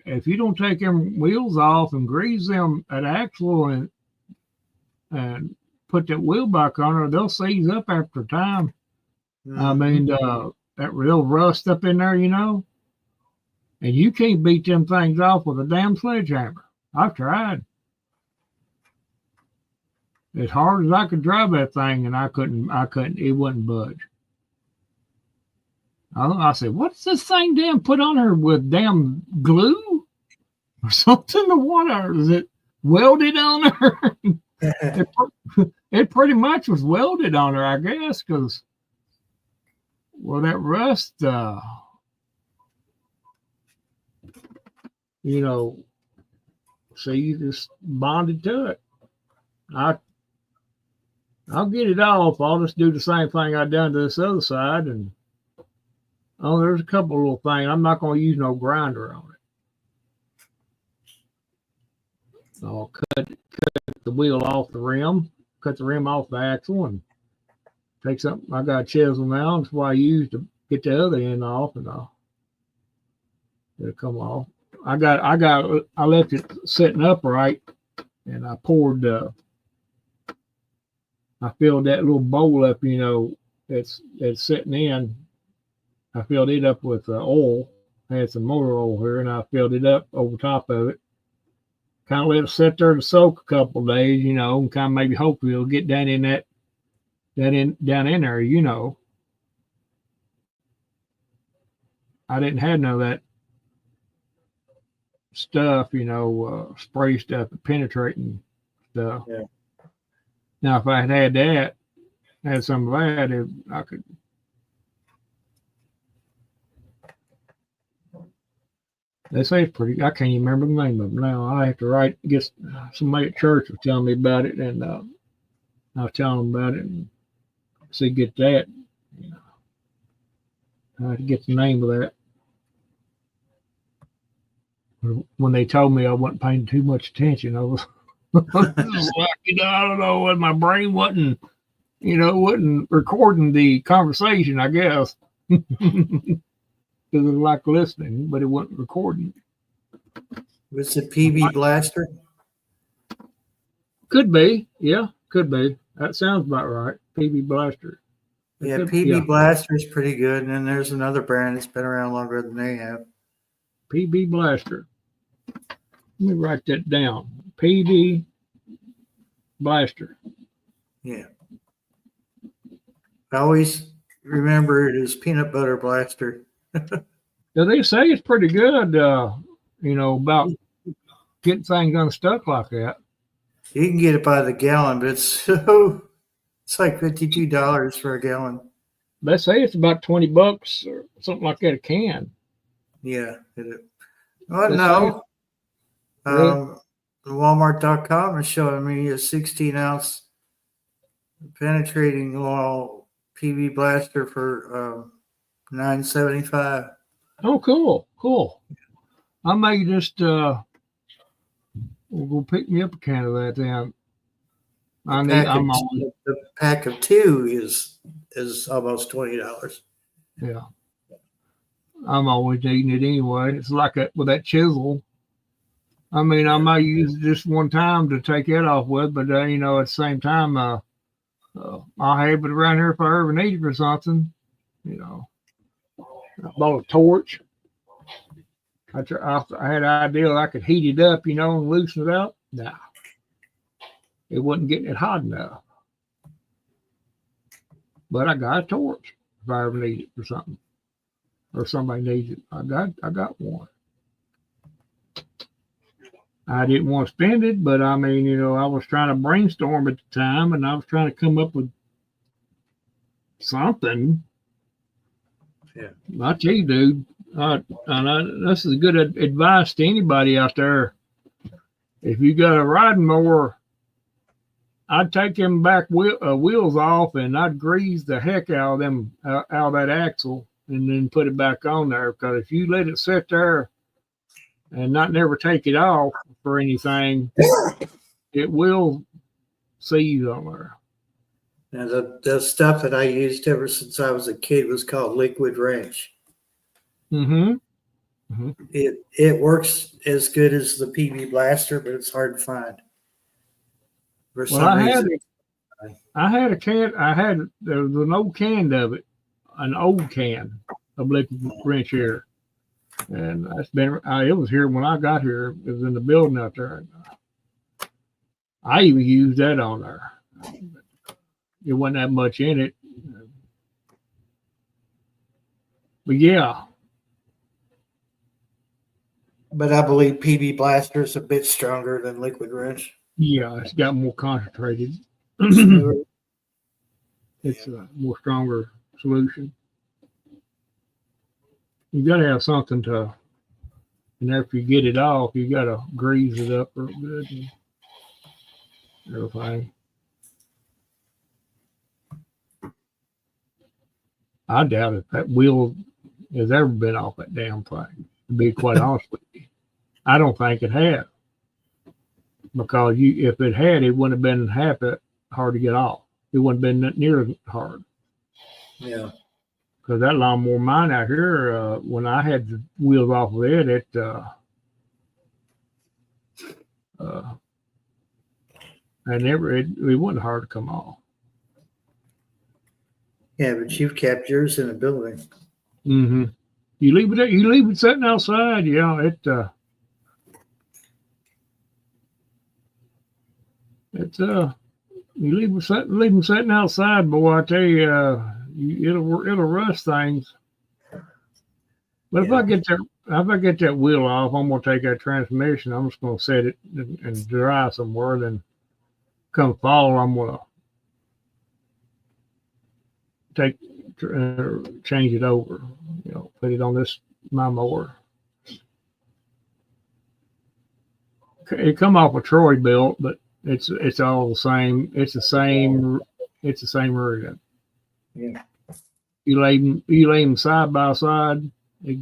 If you don't take them wheels off and grease them at axle and put that wheel back on her, they'll seize up after time. Mm-hmm. I mean, they'll rust up in there, you know, and you can't beat them things off with a damn sledgehammer. I've tried. As hard as I could drive that thing, and I couldn't, it wouldn't budge. I said, what's this thing damn put on her with damn glue or something? The water, is it welded on her? It pretty much was welded on her, I guess, because, well, that rust, you know, see, you just bonded to it. I'll get it off. I'll just do the same thing I done to this other side. And oh, there's a couple of little things. I'm not going to use no grinder on it. I'll cut the wheel off the rim, cut the rim off the axle, and take something. I got a chisel now. That's what I use to get the other end off, and it'll come off. I left it sitting upright, and I poured. I filled that little bowl up, you know, that's sitting in. I filled it up with oil. I had some motor oil here, and I filled it up over top of it. Kind of let it sit there to soak a couple of days, you know, and kind of maybe hopefully it'll get down in down in there, you know. I didn't have none of that stuff, you know, spray stuff, penetrating stuff. Yeah. Now, if I had that, had some of that, I could. They say it's pretty. I can't even remember the name of them now. I have to get somebody at church was telling me about it, and I was telling them about it, and see, get that. You know, I had to get the name of that. When they told me I wasn't paying too much attention, I was. Like, you know, I don't know what my brain wasn't recording the conversation, I guess. Because it was like listening, but it wasn't recording. Was it PB Blaster? Could be, yeah, could be. That sounds about right. PB Blaster. Yeah, PB Blaster is pretty good, and then there's another brand that's been around longer than they have. PB Blaster. Let me write that down. PB Blaster. Yeah. I always remember it as Peanut Butter Blaster. Yeah, they say it's pretty good, you know, about getting things unstuck like that. You can get it by the gallon, but it's like $52 for a gallon. They say it's about $20 or something like that a can. Yeah. Oh, no. Walmart.com is showing me a 16-ounce penetrating oil PB Blaster for $9.75. Oh, cool. I may just we'll go pick me up a can of that then. The pack of two is almost $20. Yeah. I'm always eating it anyway. It's like with that chisel. I mean, I might use it just one time to take it off with, but you know, at the same time, I'll have it around here if I ever need it for something. You know, I bought a torch. I had an idea I could heat it up, you know, and loosen it up. Nah, it wasn't getting it hot enough. But I got a torch if I ever need it for something, or somebody needs it. I got one. I didn't want to spend it, but I mean, you know, I was trying to brainstorm at the time, and I was trying to come up with something. Yeah, I tell you, dude, this is good advice to anybody out there. If you got a riding mower, I'd take them back wheels off, and I'd grease the heck out of them out of that axle, and then put it back on there. Because if you let it sit there and not never take it off for anything, it will seize on there. Now the stuff that I used ever since I was a kid was called Liquid Wrench. Mm-hmm. It works as good as the PB Blaster, but it's hard to find. For some reason. I had a can. There was an old can of it, an old can of Liquid Wrench here. And that's been. It was here when I got here. It was in the building out there. I even used that on there. It wasn't that much in it, But yeah, But I believe PB Blaster is a bit stronger than Liquid Wrench. it's got more concentrated. Smoother. It's a more stronger solution. You got to have something to, and after you get it off, you got to grease it up real good and everything. I doubt if that wheel has ever been off that damn thing, to be quite honest with you. I don't think it had. Because if it had, it wouldn't have been half that hard to get off. It wouldn't have been near as hard. Yeah. Because that lawnmower mine out here, when I had the wheels off of it, it wasn't hard to come off. Yeah, but you've kept yours in a building. Mm-hmm. You leave it sitting outside, you leave them sitting outside, boy. I tell you, it'll rust things. But if I get that wheel off, I'm gonna take that transmission. I'm just gonna set it and dry somewhere. Then come fall, I'm gonna change it over. Put it on my mower. It come off a Troy built, but it's all the same. It's the same rig. Yeah. You lay them side by side,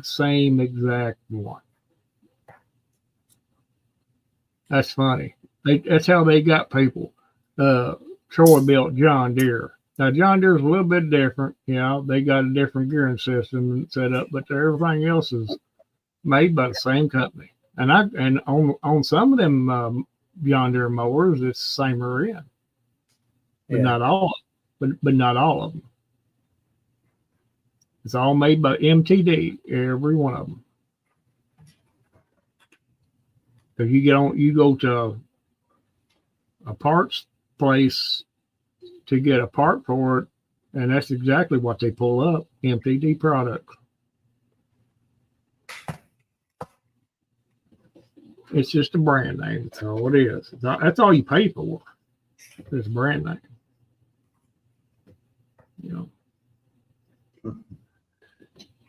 same exact one. That's funny. That's how they got people. Troy built John Deere. Now John Deere's a little bit different. They got a different gearing system set up, but everything else is made by the same company. And on some of them John Deere mowers, it's the same rear end, but not all. But not all of them. It's all made by MTD, every one of them. If you go to a parts place to get a part for it, and that's exactly what they pull up, MTD products. It's just a brand name. That's all it is. That's all you pay for. It's a brand name.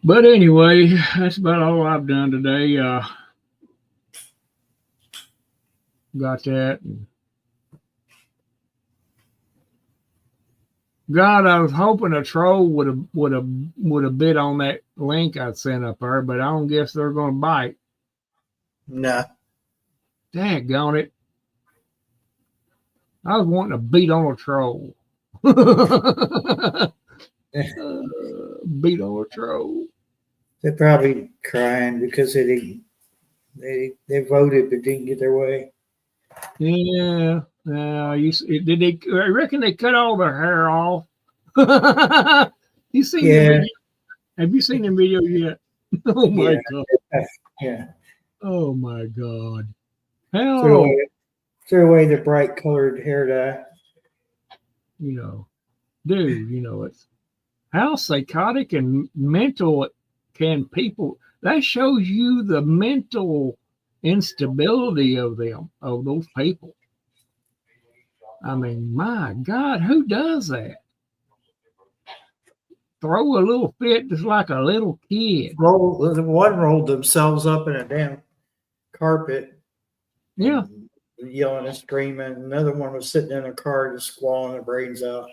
But anyway, that's about all I've done today. Got that. God, I was hoping a troll would have bit on that link I sent up there, but I don't guess they're going to bite. Nah. Daggone it. I was wanting to beat on a troll. Beat on a troll. They're probably crying because they voted but didn't get their way. Yeah. Did they? I reckon they cut all their hair off. You seen the video? Have you seen the video yet? Oh my God. Yeah. Oh my God. Hell. Threw away the bright colored hair dye. Dude, it's how psychotic and mental can people. That shows you the mental instability of those people. I mean, my God, who does that? Throw a little fit just like a little kid. One rolled themselves up in a damn carpet. Yeah. Yelling and screaming. Another one was sitting in a car just squalling their brains out.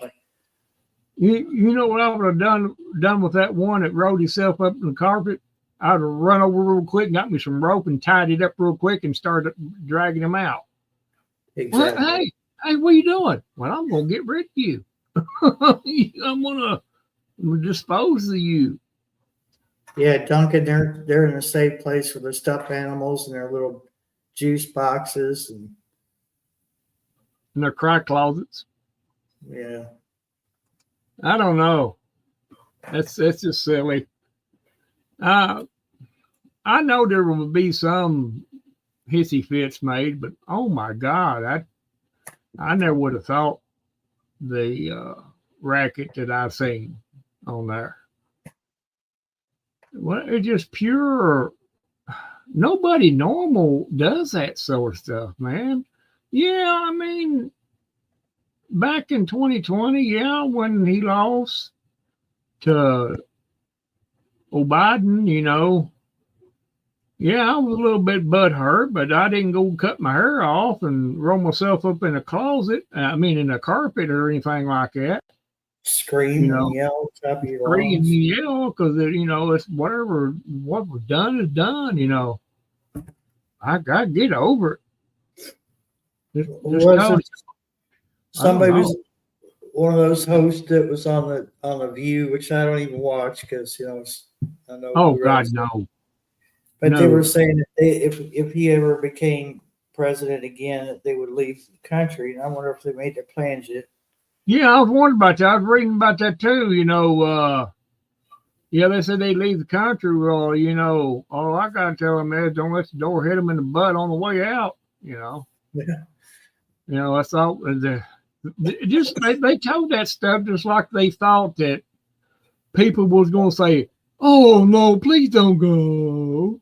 You know what I would have done with that one that rolled himself up in the carpet? I'd have run over real quick, got me some rope and tied it up real quick and started dragging him out. Exactly. Hey, what are you doing? Well, I'm going to get rid of you. I'm going to dispose of you. Yeah, Duncan, they're in a safe place for their stuffed animals and their little juice boxes and their cry closets. Yeah. I don't know. That's just silly. I know there will be some hissy fits made, but oh my God, I never would have thought the racket that I've seen on there. Well, it's just pure. Nobody normal does that sort of stuff, man. Yeah, I mean, back in 2020, yeah, when he lost to Biden, yeah, I was a little bit butthurt, but I didn't go cut my hair off and roll myself up in a closet. I mean, in a carpet or anything like that. Scream and yell, top of your Scream and lungs. yell because it's whatever. What was done is done. I got to get over it. Somebody was one of those hosts that was on the View, which I don't even watch because I know. Oh God, no. But no. They were saying that if he ever became president again, that they would leave the country, and I wonder if they made their plans yet. Yeah, I was wondering about that. I was reading about that too. Yeah, they said they leave the country. Well, all I gotta tell them is don't let the door hit them in the butt on the way out. Yeah. That's all. They told that stuff just like they thought that people was gonna say, "Oh no, please don't go."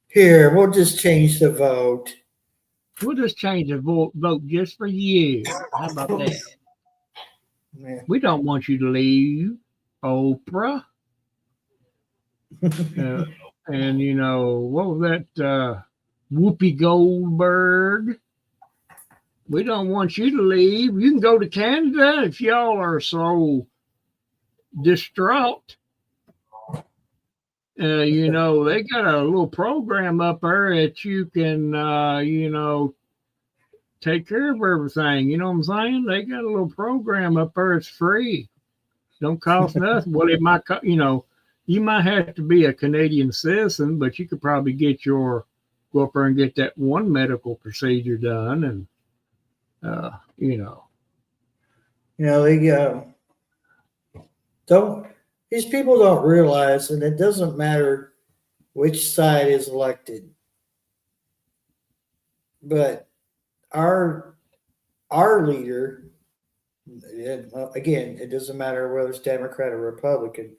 Here, we'll just change the vote. We'll just change the vote just for you. How about that? Yeah. We don't want you to leave, Oprah. And what was that? Whoopi Goldberg. We don't want you to leave. You can go to Canada if y'all are so distraught. They got a little program up there that you can, take care of everything. You know what I'm saying? They got a little program up there. It's free. Don't cost nothing. Well, it might, you might have to be a Canadian citizen, but you could probably go up there and get that one medical procedure done. And, these people don't realize, and it doesn't matter which side is elected, but our leader, again, it doesn't matter whether it's Democrat or Republican.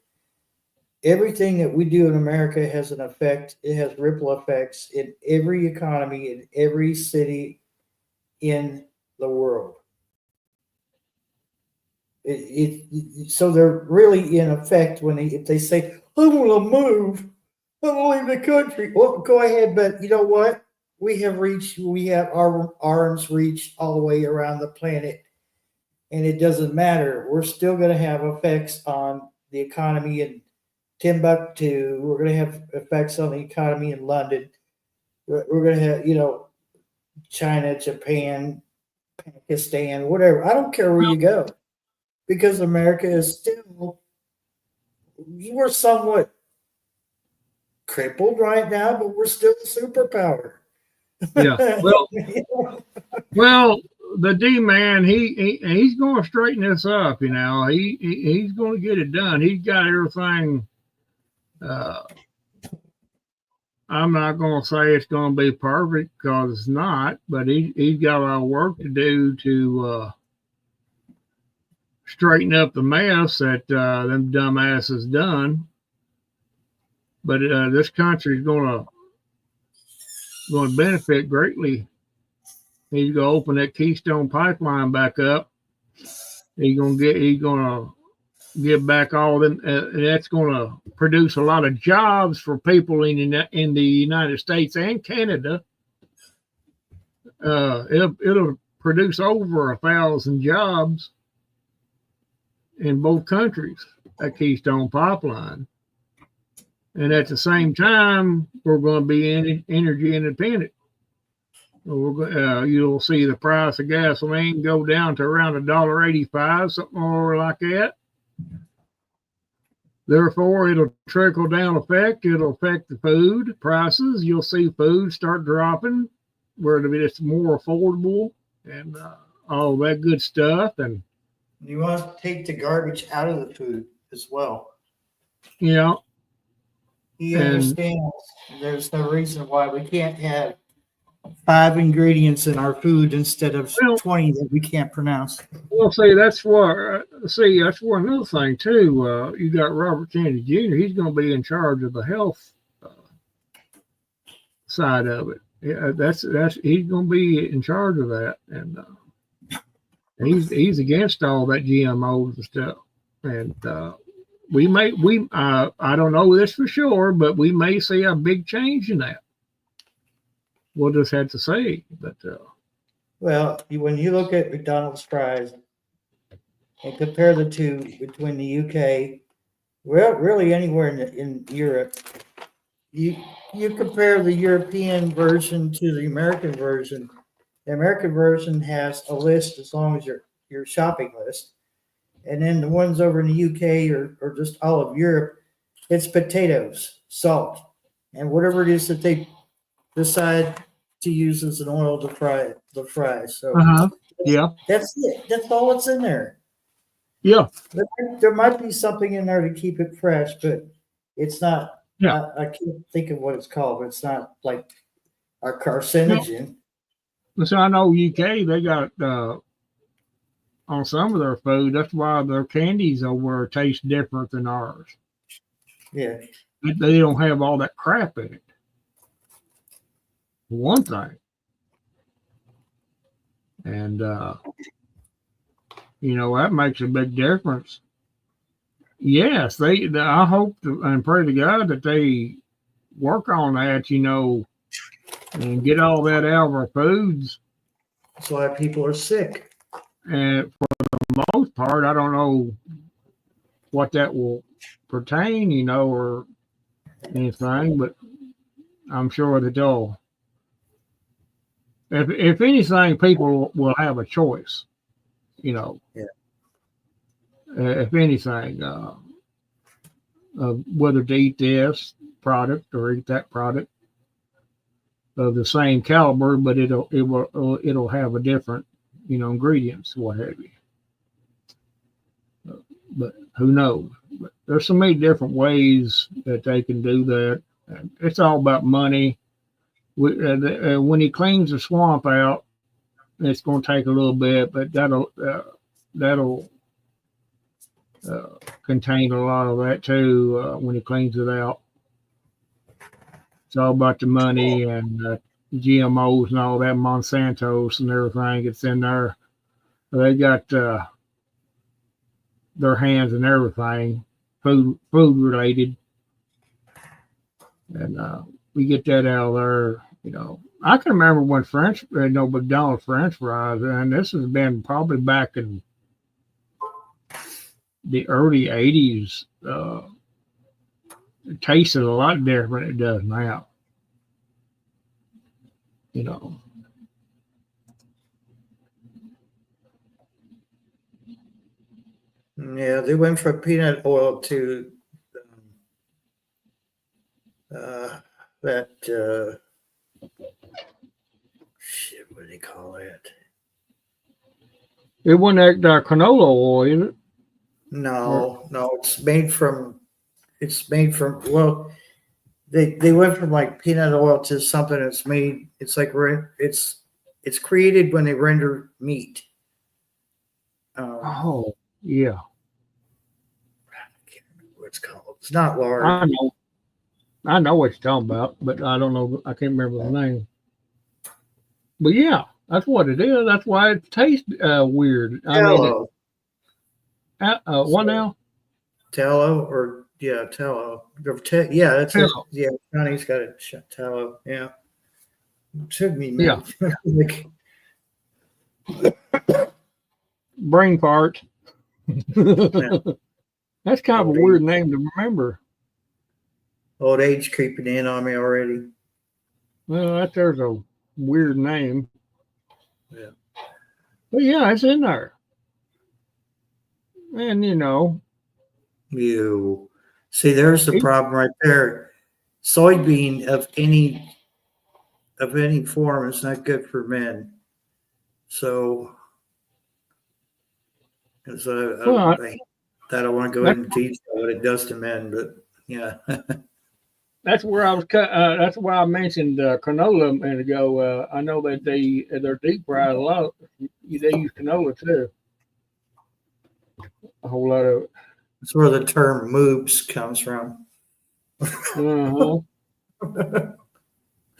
Everything that we do in America has an effect. It has ripple effects in every economy, in every city in the world. So they're really in effect if they say, "I want to move, I want to leave the country." Well, go ahead, but you know what? We have our arms reached all the way around the planet, and it doesn't matter. We're still going to have effects on the economy in Timbuktu. We're going to have effects on the economy in London. We're going to have, China, Japan, Pakistan, whatever. I don't care where you go, because America is still, we're somewhat crippled right now, but we're still a superpower. Yeah. Well, the D-man, he's going to straighten this up. He's going to get it done. He's got everything. I'm not going to say it's going to be perfect because it's not, but he's got a lot of work to do to straighten up the mess that them dumbasses done. But this country is going to benefit greatly. He's going to open that Keystone Pipeline back up. He's going to give back all them. That's going to produce a lot of jobs for people in the United States and Canada. It'll produce over 1,000 jobs in both countries, that Keystone Pipeline. And at the same time, we're going to be energy independent. You'll see the price of gasoline go down to around $1.85, something more like that. Therefore, it'll trickle down effect. It'll affect the food prices. You'll see food start dropping where it's more affordable and all that good stuff. And you want to take the garbage out of the food as well. Yeah. He understands there's no reason why we can't have 5 ingredients in our food instead of Well, 20 that we can't pronounce. well, see, that's where that's one another thing too. You got Robert Kennedy Jr. He's going to be in charge of the health side of it. Yeah, that's he's going to be in charge of that, and he's against all that GMOs and stuff. And I don't know this for sure, but we may see a big change in that. We'll just have to see. But Well, when you look at McDonald's fries and compare the two between the UK, well, really anywhere in Europe, you compare the European version to the American version. The American version has a list as long as your shopping list, and then the ones over in the UK or just all of Europe, it's potatoes, salt, and whatever it is that they decide to use as an oil to fry the fries. So yeah, that's it. That's all that's in there. yeah, There might be something in there to keep it fresh, but it's not. yeah. I can't think of what it's called, but it's not like a carcinogen. So I know UK they got on some of their food. That's why their candies over taste different than ours. Yeah. They don't have all that crap in it. One thing, and that makes a big difference. Yes, I hope and pray to God that they work on that, and get all that out of our foods. That's why people are sick. And for the most part, I don't know what that will pertain, or anything, but I'm sure that they'll. If anything, people will have a choice, Yeah. If anything, whether to eat this product or eat that product of the same caliber, but it'll have a different, ingredients, what have you. But who knows? But there's so many different ways that they can do that. It's all about money. When he cleans the swamp out, it's going to take a little bit, but that'll contain a lot of that too when he cleans it out. It's all about the money and GMOs and all that, Monsanto's and everything that's in there. They got their hands in everything, food related, and we get that out of there. I can remember when McDonald's French fries, and this has been probably back in the early 80s. It tasted a lot different than it does now. Yeah, they went from peanut oil to that shit. What do they call it? It wasn't that canola oil, is it? No, it's made from. Well, they went from like peanut oil to something that's made. It's like it's created when they render meat. Oh, yeah. I can't remember what it's called. It's not lard. I know what you're talking about, but I don't know. I can't remember the name. But yeah, that's what it is. That's why it tastes weird. Tallow. What now? Tallow tallow. Yeah, that's it. Tallow. Yeah, Johnny's got a tallow. Yeah, it took me. Yeah. Like, Brain fart. Yeah. That's kind of a weird name to remember. Old age creeping in on me already. Well, there's a weird name. Yeah. But yeah, it's in there. And You see, there's the problem right there. Soybean of any form is not good for men. So, I don't want to go into detail what it does to men, but yeah. that's where I was cut. That's why I mentioned canola a minute ago. I know that they're deep fried a lot. They use canola too. A whole lot of it. That's where the term moobs comes from. Uh huh.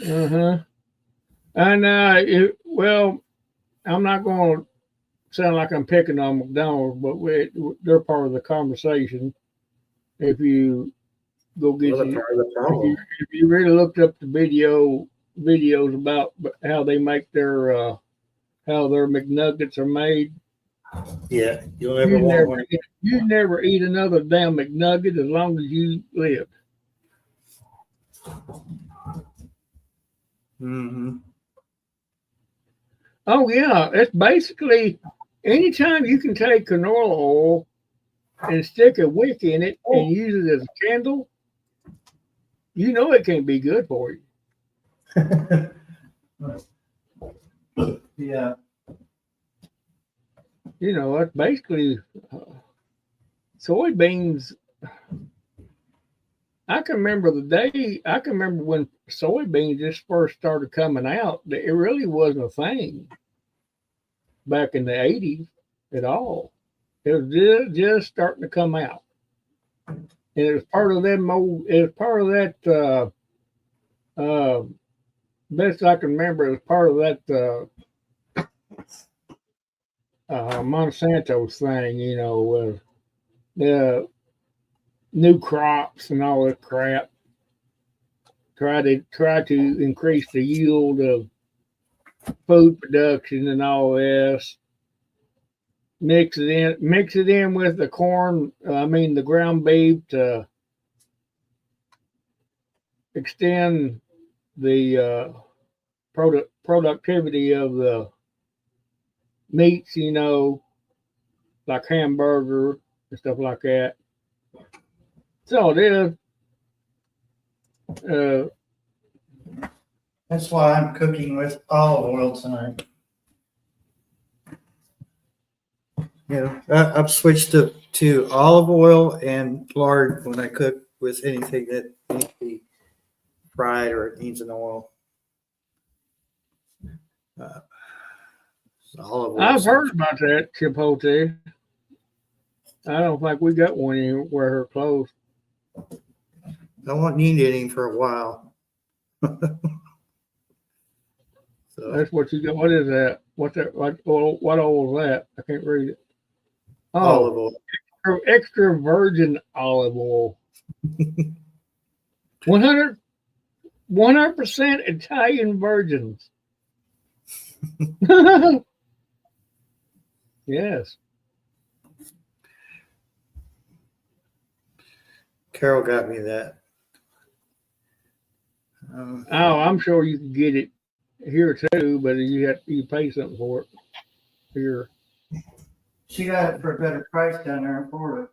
Uh huh. And well, I'm not going to sound like I'm picking on McDonald's, but they're part of the conversation. If you go get Well, you, part of the problem. if you really looked up the videos about how they make their how their McNuggets are made, Yeah, you'll never you want never one. you never eat another damn McNugget as long as you live. Mm-hmm. Oh yeah, it's basically anytime you can take canola oil and stick a wick in it and use it as a candle, you know it can't be good for you. Yeah. You know, that's basically soybeans. I can remember I can remember when soybeans just first started coming out, that it really wasn't a thing back in the 80s at all. It was just starting to come out. And it was part of that mold, it was part of that, best I can remember, it was part of that Monsanto thing, you know, with the new crops and all that crap. Try to increase the yield of food production and all this. Mix it in with the corn. I mean the ground beef to extend the productivity of the meats. You know, like hamburger and stuff like that. So it is. Uh, That's why I'm cooking with olive oil tonight. Yeah, I've switched to olive oil and lard when I cook with anything that needs to be fried or it needs an oil. Uh, Olive oil. I've heard about that chipotle. I don't think we got one anywhere close. I won't need any for a while. So That's what you got. What is that? What that? What oil is that? I can't read it. olive Oh, oil. extra virgin olive oil. 100% Italian virgins. Yes. Carol got me that. Oh, I'm sure you can get it here too, but you pay something for it here. She got it for a better price down there in Florida.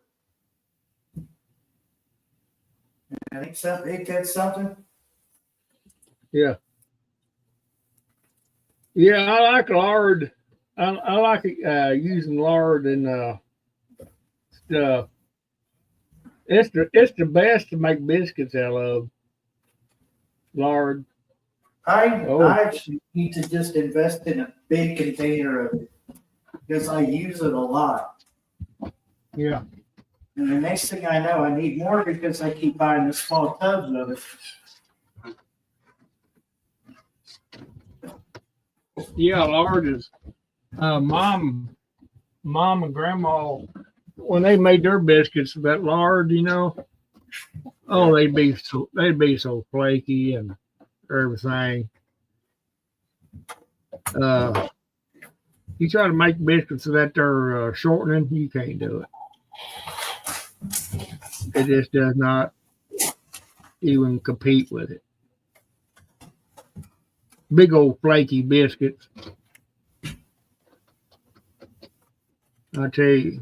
I think something. Ain't that something? Yeah. Yeah, I like lard. I like using lard and stuff. It's the best to make biscuits out of. Lard. I Oh, actually need to just invest in a big container of it because I use it a lot. yeah. And the next thing I know, I need more because I keep buying the small tubs of it. Yeah, lard is mom and grandma when they made their biscuits that lard, you know. Oh, they'd be so flaky and everything. You try to make biscuits that they're shortening, you can't do it. It just does not even compete with it. Big old flaky biscuits. I tell you.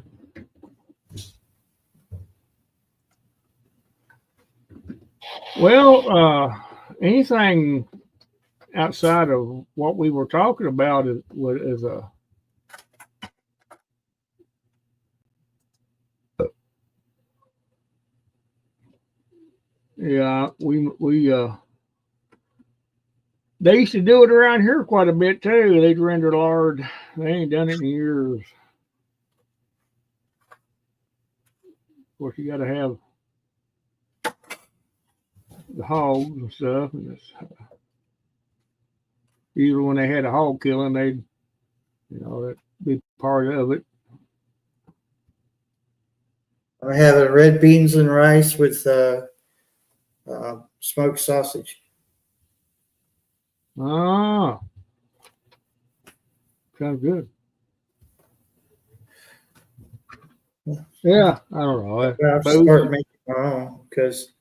Well, anything outside of what we were talking about is a Yeah, they used to do it around here quite a bit too. They'd render lard. They ain't done it in years. Of course, you got to have the hogs and stuff, and it's usually when they had a hog killing, they'd that'd be part of it. I'm having red beans and rice with smoked sausage. Ah, sounds good. Yeah, I don't know. I have to start making my own because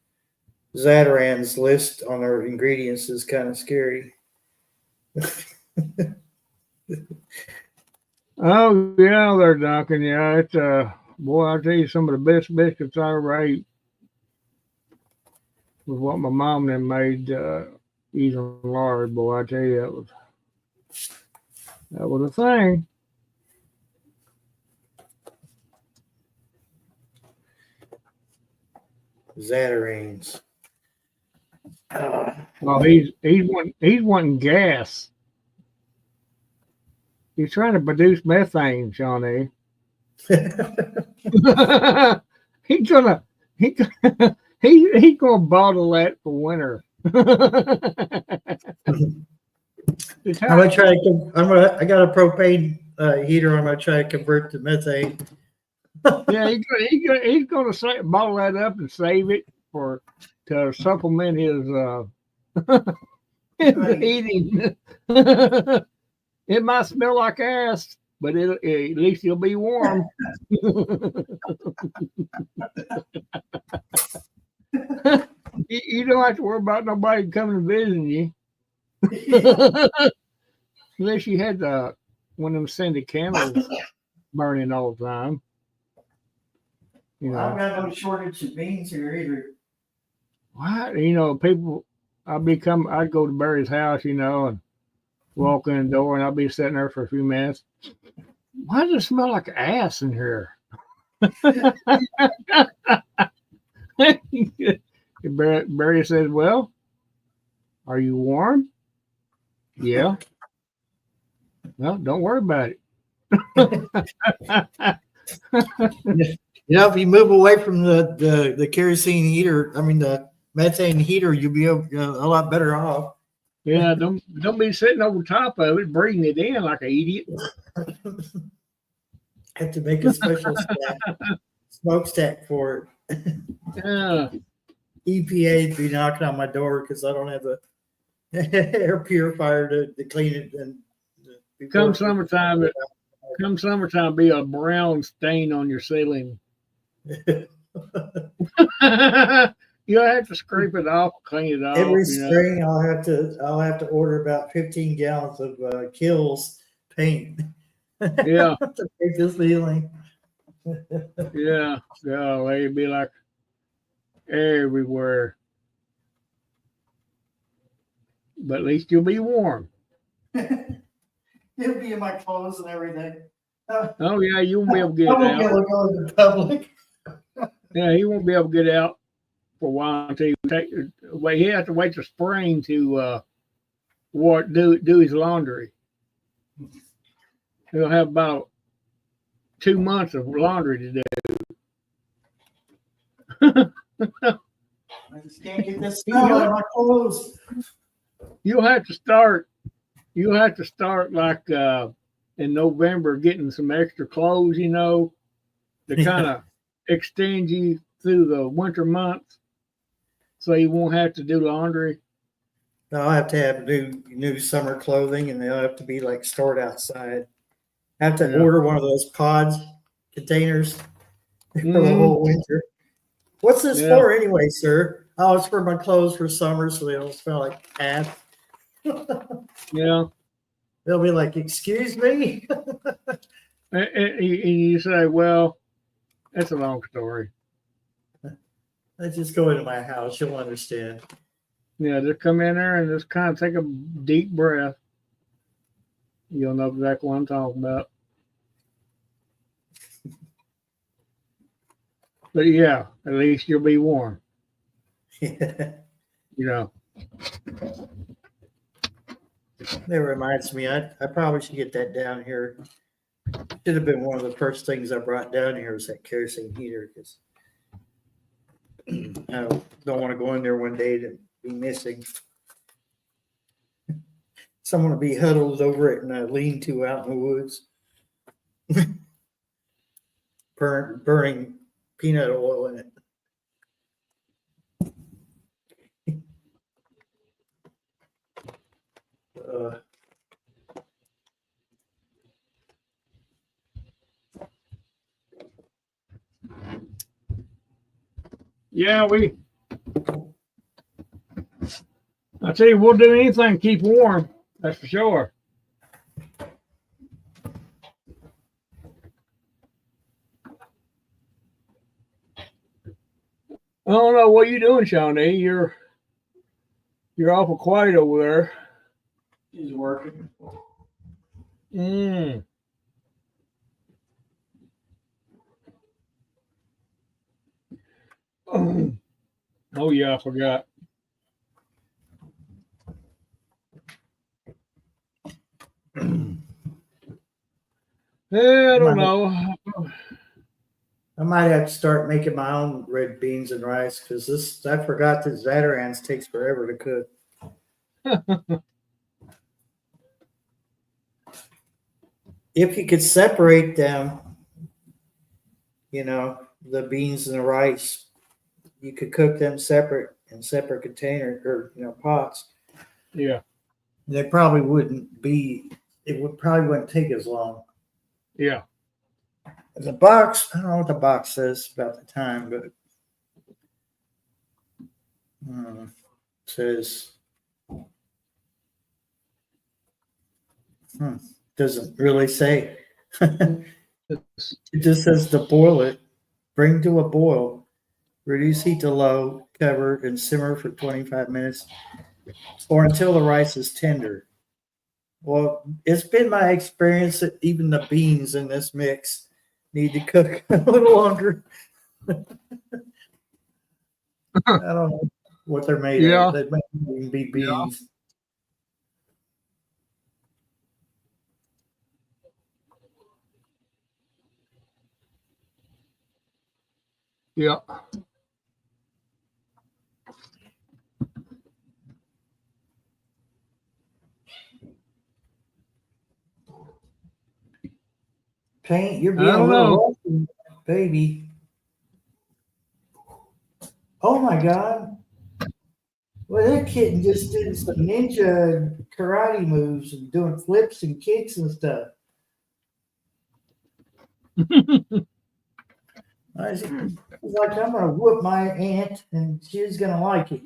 Zatarain's list on their ingredients is kind of scary. Oh yeah, they're Duncan. Yeah, it's boy, I tell you, some of the best biscuits I ever ate was what my mom then made using lard. Boy, I tell you, that was a thing. Zatarain's. Oh, he's wanting gas. He's trying to produce methane, Shawnee. he's gonna he he's gonna bottle that for winter. I'm gonna try to. I got a propane heater. I'm gonna try to convert to methane. Yeah, he's gonna bottle that up and save it to supplement his heating. It might smell like ass, but at least he'll be warm. You don't have to worry about nobody coming and visiting you. Unless you had one of them scented candles burning all the time. I've got no shortage of beans here either. What? People, I'd go to Barry's house, and walk in the door, and I'll be sitting there for a few minutes. Why does it smell like ass in here? Barry says, "Well, are you warm?" Yeah. Well, don't worry about it. If you move away from the kerosene heater, the methane heater, you'll be a lot better off. Yeah, don't be sitting over top of it, breathing it in like an idiot. Have to make a special smokestack for it. Yeah. EPA be knocking on my door because I don't have a air purifier to clean it. And come summertime, be a brown stain on your ceiling. You'll have to scrape it off, clean it off. Every spring, I'll have to order about 15 gallons of Kills paint. Yeah, to make this ceiling. Yeah, it'd be like everywhere. But at least you'll be warm. It'll be in my clothes and everything. Oh yeah, you won't be able to get out. I won't be able to go in the public. Yeah, he won't be able to get out for a while until he he has to wait till spring to do his laundry. He'll have about 2 months of laundry to do. I just can't get this smell out of my clothes. You'll have to start like in November getting some extra clothes, to kind of extend you through the winter months so you won't have to do laundry. I'll have to have new summer clothing, and they'll have to be like stored outside. I have to order one of those pods containers for the whole winter. What's this for anyway, sir? Oh, it's for my clothes for summer so they don't smell like ass. Yeah. They'll be like, excuse me? And you say, well, that's a long story. Let's just go into my house. You'll understand. Yeah, just come in there and just kind of take a deep breath. You'll know exactly what I'm talking about. But yeah, at least you'll be warm. That You know. reminds me, I probably should get that down here. Should have been one of the first things I brought down here was that kerosene heater because I don't want to go in there one day to be missing. Someone will be huddled over it and lean-to out in the woods, burning peanut oil in it. Yeah, I tell you, we'll do anything to keep warm. That's for sure. I don't know what you doing, Shawnee. You're awful quiet over there. She's working. Mm. Oh yeah, I forgot. I don't know. I might have to start making my own red beans and rice because I forgot that Zatarain's takes forever to cook. If you could separate them, the beans and the rice, you could cook them separate in separate containers or pots. Yeah. They probably wouldn't be. It probably wouldn't take as long. Yeah. The box, I don't know what the box says about the time, but it says doesn't really say. It just says to boil it, bring to a boil, reduce heat to low, cover, and simmer for 25 minutes or until the rice is tender. Well, it's been my experience that even the beans in this mix need to cook a little longer. I don't know what they're made of. They might even be beans. Yeah. Paint, you're being a little rusty, baby. Oh my God. Well, that kitten just did some ninja karate moves and doing flips and kicks and stuff. He's like, I'm going to whoop my aunt and she's going to like it.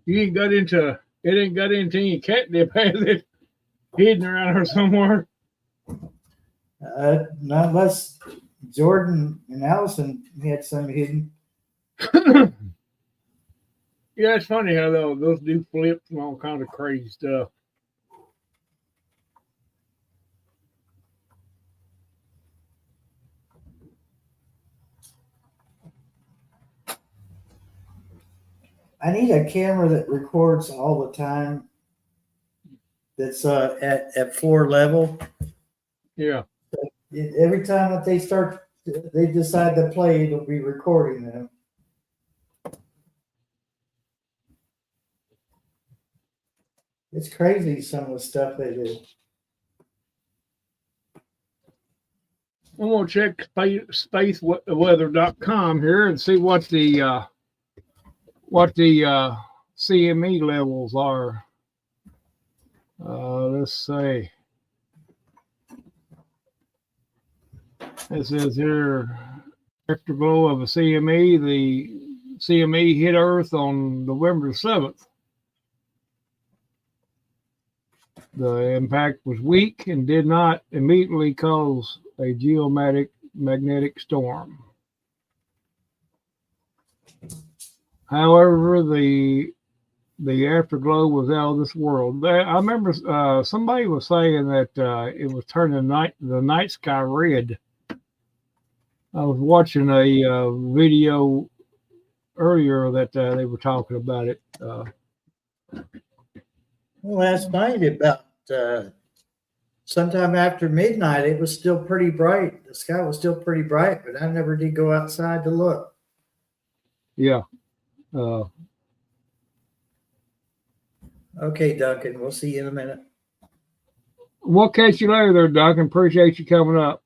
You ain't got into any catnip, has it? Hidden around her somewhere. Not unless Jordan and Allison had some hidden. Yeah, it's funny how those do flips and all kinds of crazy stuff. I need a camera that records all the time. That's at floor level. Yeah. Every time that they decide to play, it'll be recording them. It's crazy some of the stuff they do. I'm gonna check spaceweather.com here and see what the CME levels are. Let's see. It says here, afterglow of a CME. The CME hit Earth on November 7th. The impact was weak and did not immediately cause a geomagnetic storm. However, the afterglow was out of this world. I remember somebody was saying that it was turning the night sky red. I was watching a video earlier that they were talking about it. Well, last night about sometime after midnight, it was still pretty bright. The sky was still pretty bright, but I never did go outside to look. Yeah. Okay, Duncan, we'll see you in a minute. We'll catch you later there, Duncan. Appreciate you coming up.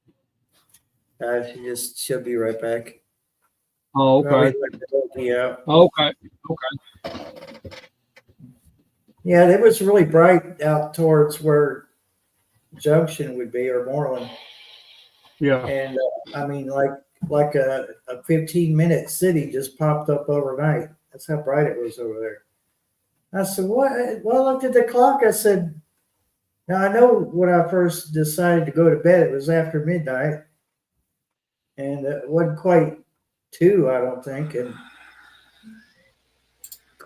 She'll be right back. Oh, okay. Yeah. Okay. Yeah, it was really bright out towards where Junction would be, or Moreland. Yeah. And I mean, like a 15-minute city just popped up overnight. That's how bright it was over there. I said, what? Well, I looked at the clock. I said, now I know when I first decided to go to bed, it was after midnight. And it wasn't quite 2, I don't think. And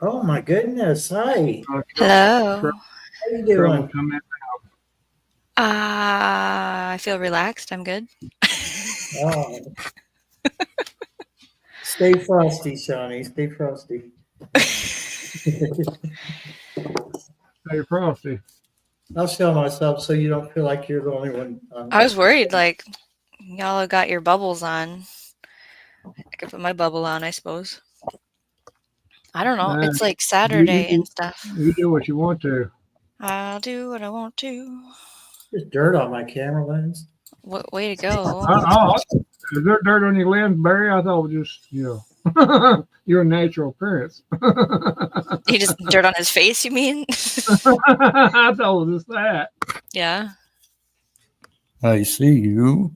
oh my goodness, hi. Hello. How you doing? I feel relaxed. I'm good. Oh. Stay frosty, Shawnee. Stay frosty. Stay frosty. I'll show myself so you don't feel like you're the only one. I was worried, like, y'all have got your bubbles on. I could put my bubble on, I suppose. I don't know. It's like Saturday and stuff. You do what you want to. I'll do what I want to. There's dirt on my camera lens. Way to go. Is there dirt on your lens, Barry? I thought it was just, your natural appearance. He just dirt on his face, you mean? I thought it was just that. Yeah. I see you.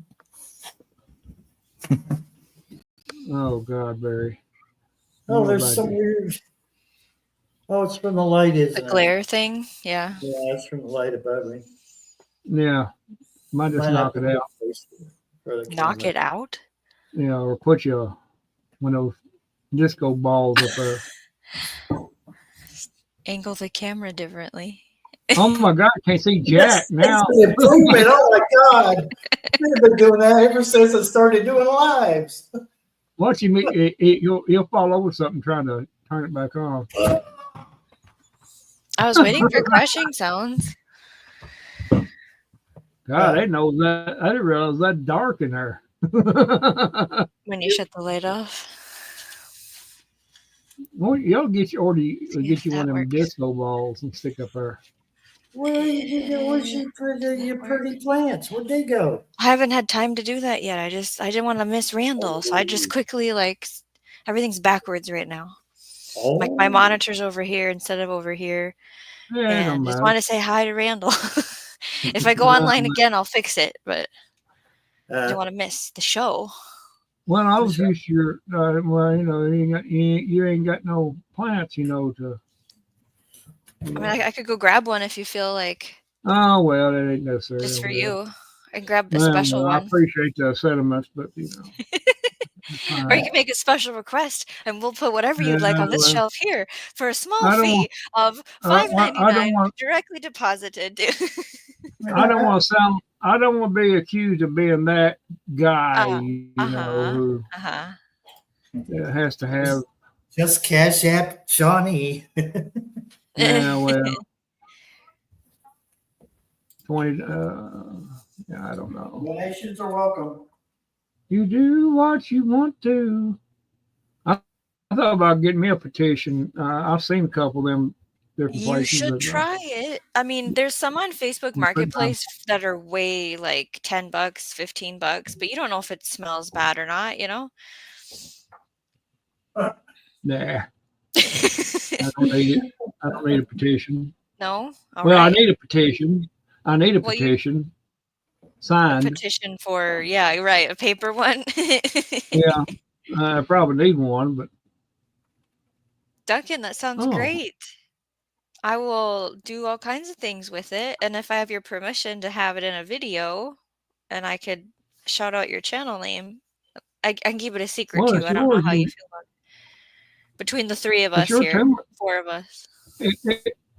Oh, God, Barry. Oh, there's some weird. Oh, it's from the light, isn't The it? glare thing? Yeah. Yeah, it's from the light above me. Yeah. Might just knock it out. Knock it out? Or put you one of those disco balls up there. Angle the camera differently. Oh my God, I can't see Jack now. That's an improvement. Oh my God. I've been doing that ever since I started doing lives. Once you meet, you'll fall over something trying to turn it back on. I was waiting for crashing sounds. God, I know that. I didn't realize that dark in there. When you shut the light off. Well, you'll get you, or get you that one of them works. disco balls and stick up there. Where's your pretty plants? Where'd they go? I haven't had time to do that yet. I didn't want to miss Randall, so I just quickly everything's backwards right now. Oh. Like my monitor's over here instead of over here. Yeah, And I just want to say hi to Randall. If I go online again, I'll fix it, but I don't want to miss the show. Well, I was used to your, you ain't got no plants, to. I mean, I could go grab one if you feel like. Oh, well, that ain't necessary. Just for you. I can grab a special I one. appreciate the sentiments, but, Or you can make a special request, and we'll put whatever you'd like on this shelf here for a small fee of $5.99 directly deposited. I don't want to be accused of being that guy, who has to have. Just Cash App Shawnee. Yeah, well, 20. I don't know. Donations are welcome. You do what you want to. I thought about getting me a petition. I've seen a couple of them different places. You should try it. I mean, there's some on Facebook Marketplace that are way like $10, $15, but you don't know if it smells bad or not, Nah. I don't need a petition. No? I need a petition. Signed. A petition for, a paper one. Yeah, I probably need one, but. Duncan, that sounds great. I will do all kinds of things with it, and if I have your permission to have it in a video, and I could shout out your channel name, I can keep it a secret too. I don't know how you feel about it. Between the three of us here, 4 of us.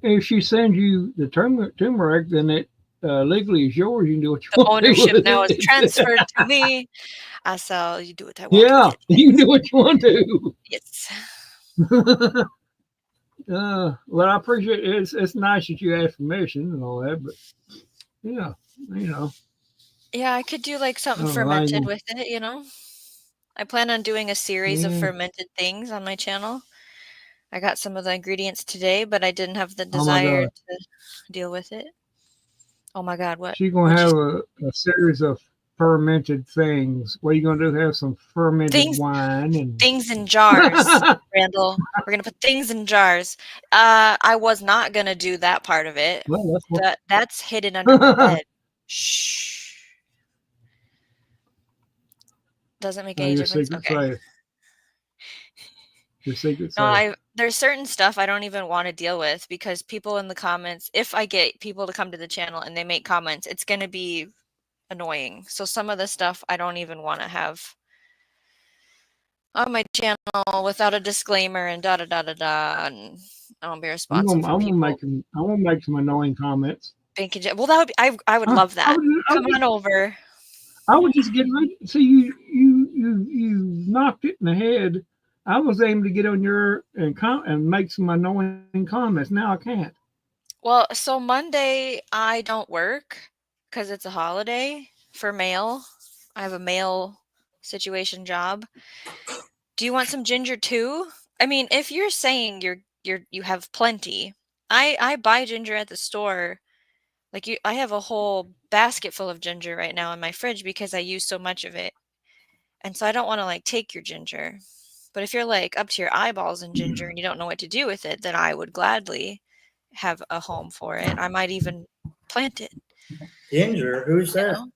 If she sends you the turmeric, then it legally is yours. You can do what you want. The ownership now is transferred to me. So you do what I want. Yeah, you can do what you want to. Yes. Well, I appreciate it. It's nice that you asked permission and all that, but yeah, you know, Yeah, I could do like something I ain't fermented gonna, with it, you know? I plan on doing a series of yeah. fermented things on my channel. I got some of the ingredients today, but I didn't have the Oh my desire God, to deal with it. Oh my God, what? she's gonna What'd you have a series of fermented things. What are you gonna do? Have some fermented things wine and things in jars, Randall. We're gonna put things in jars. I was not gonna do that part of it. well, that's what. That's hidden under my bed. Shh. Doesn't make any Your difference. secret Okay. safe. Your secret No, safe. there's certain stuff I don't even want to deal with because people in the comments, if I get people to come to the channel and they make comments, it's going to be annoying. So some of the stuff I don't even want to have on my channel without a disclaimer and da da da da da, and I won't be responsible for I'm gonna people make some. I'm gonna make some annoying comments. thinking. Well, that would be, I would I, love I that. was, I Come was on over. I was just getting ready. See, you knocked it in the head. I was aiming to get on your and make some annoying comments. Now I can't. Well, so Monday I don't work because it's a holiday for mail. I have a mail situation job. Do you want some ginger too? I mean, if you're saying you have plenty, I buy ginger at the store. Like I have a whole basket full of ginger right now in my fridge because I use so much of it. And so I don't want to like take your ginger. But if you're like up to your eyeballs in ginger and you don't know what to do with it, then I would gladly have a home for it. I might even plant it, Ginger, who's you that? know?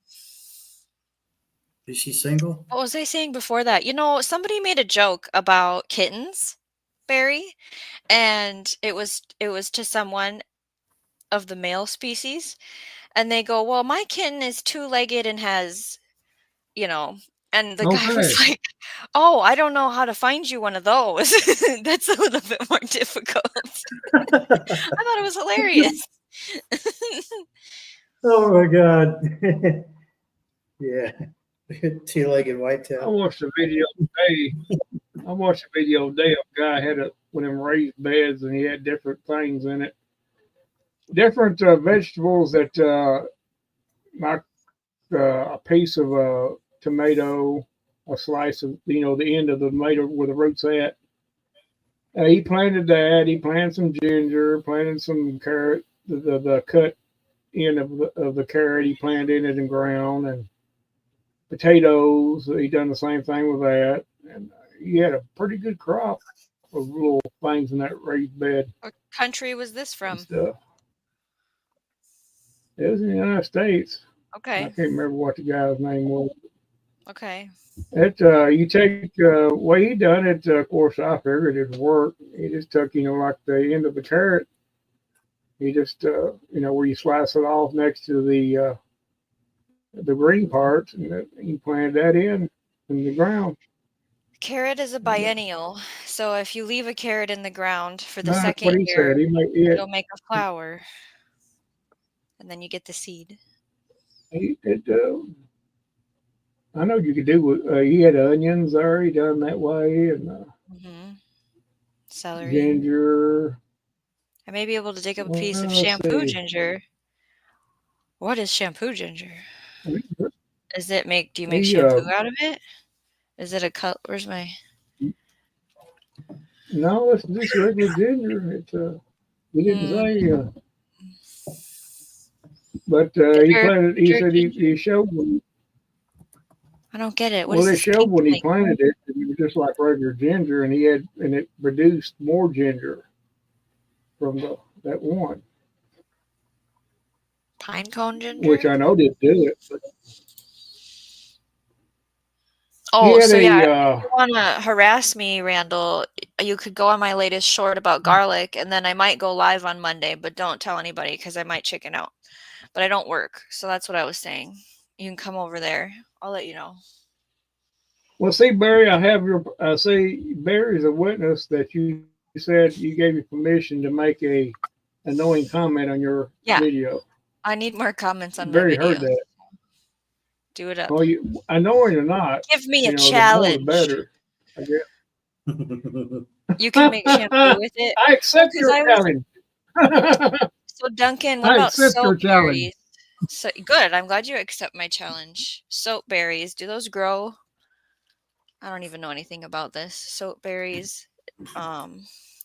Is she single? What was I saying before that? Somebody made a joke about kittens, Barry, and it was to someone of the male species, and they go, "Well, my kitten is two-legged and has, you know," and the guy was Okay. like, "Oh, I don't know how to find you one of those. That's a little bit more difficult." I thought it was hilarious. Oh my God. Yeah. Two-legged I whitetail. watched a video today. I watched a video today of a guy had one of them raised beds and he had different things in it, different vegetables that like a piece of a tomato, a slice of the end of the tomato where the root's at. He planted that. He planted some ginger, planted some carrot, the cut end of the carrot. He planted in it in ground and potatoes. He done the same thing with that, and he had a pretty good crop of little things in that raised bed What country was this and from? stuff. It was in the United States. I Okay. can't remember what the guy's name was. Okay. It you take what he done it. Of course, I figured it'd work. He just took like the end of the carrot. He just where you slice it off next to the green parts, and he planted that in the ground. Carrot is a biennial, so if you leave a carrot in the ground for the That's second what he year, said. He made it. it'll make a flower, and then you get the seed. I know you could do. He had onions there. He done that way, and Celery. ginger. I may be able to dig up a Well, piece of let's shampoo see. ginger. What is shampoo ginger? Do you make He, shampoo out of it? Is it a cut? Where's my? No, it's just regular ginger. It's he didn't say. But he planted. He said he showed when. I don't get it. What Well, is they this showed when he thing? planted it. It was just like regular ginger, and it produced more ginger from that one, Pine cone ginger? which I know didn't do it. But Oh, had so yeah, a, if you want to harass me, Randall, you could go on my latest short about garlic, and then I might go live on Monday, but don't tell anybody because I might chicken out. But I don't work, so that's what I was saying. You can come over there. I'll let you know. Well, see, Barry, I see Barry's a witness that you said you gave me permission to make a annoying comment on your video. I need more comments on Barry my video. heard that. Do it up. Well, annoying or not, Give me a the more challenge. the better, I guess. You can make shampoo with it. I accept 'cause your I was- challenge. So Duncan, what I about accept your soap challenge. berries? So good. I'm glad you accept my challenge. Soap berries. Do those grow? I don't even know anything about this. Soap berries. You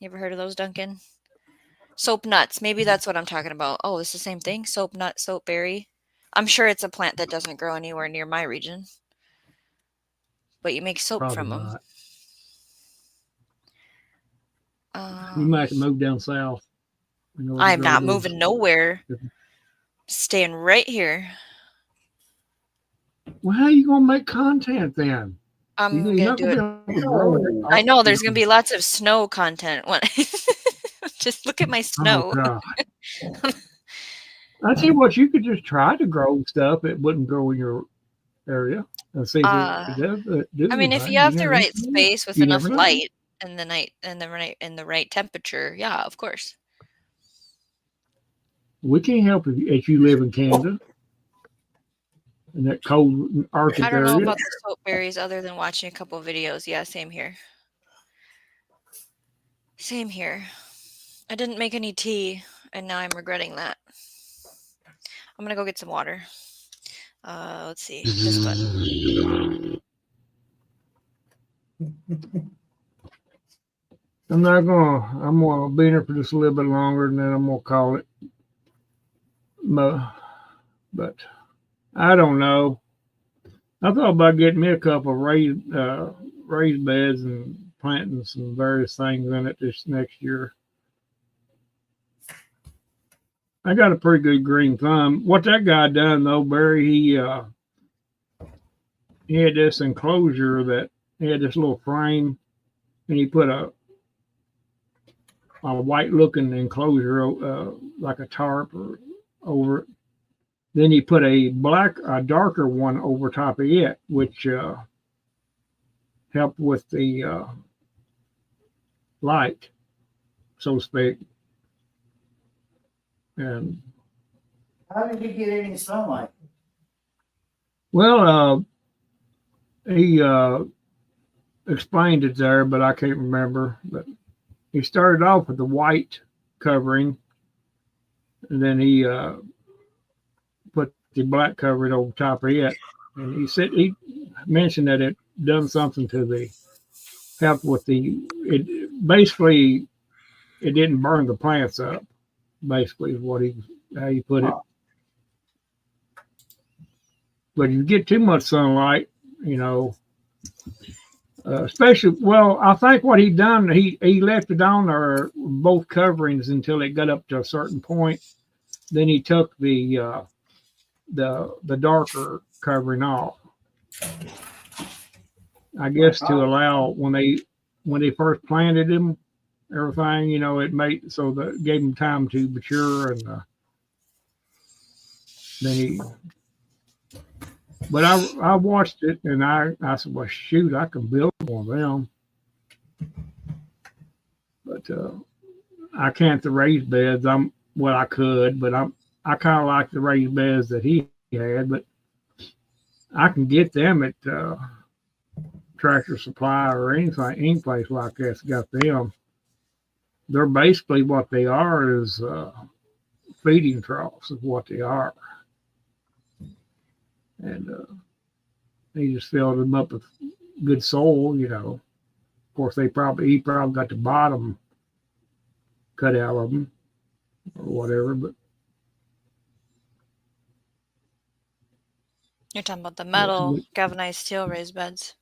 ever heard of those, Duncan? Soap nuts. Maybe that's what I'm talking about. Oh, it's the same thing. Soap nut, soap berry. I'm sure it's a plant that doesn't grow anywhere near my region. But you make soap Probably from them. not. You might have to move down south. in order to I'm grow not those. moving nowhere. Staying right here. Well, how are you gonna make content then? I'm You're gonna not do gonna it. be able to grow it. I know there's gonna be lots of snow content. When just look at my Oh snow. God! I tell you what, you could just try to grow stuff that wouldn't grow in your area and see if it does. I mean, if anything. you have the never right know. space with You enough never know. light and the night and the right temperature, yeah, of course. We can't help if you live in Canada in that cold Arctic I don't know area. about the soap berries other than watching a couple of videos. Yeah, same here. Same here. I didn't make any tea, and now I'm regretting that. I'm gonna go get some water. Let's see. This button. I'm gonna be in here for just a little bit longer, and then I'm gonna call it. But I don't know. I thought about getting me a couple of raised beds and planting some various things in it this next year. I got a pretty good green thumb. What that guy done though, Barry, he had this enclosure that he had this little frame, and he put a white looking enclosure like a tarp over it. Then he put a darker one over top of it, which helped with the light, so to speak. And How did you get any sunlight? well, he explained it there, but I can't remember. But he started off with the white covering, and then he put the black covering over top of it. And he mentioned that it done something to the help with it. Basically, it didn't burn the plants up. Basically, is how he put it. But if you get too much sunlight, especially, well, I think what he done, he left it on there, both coverings, until it got up to a certain point. Then he took the darker covering off. I guess to allow when they first planted him, everything, it made so that gave him time to mature, and then he. But I watched it, and I said, well, shoot, I can build one of them. But I can't the raised beds. I could, but I kind of like the raised beds that he had, but I can get them at Tractor Supply or any place like that's got them. They're basically what they are is feeding troughs is what they are. And he just filled them up with good soil, Of course, he probably got the bottom cut out of them or whatever. But You're talking about the metal galvanized steel raised beds.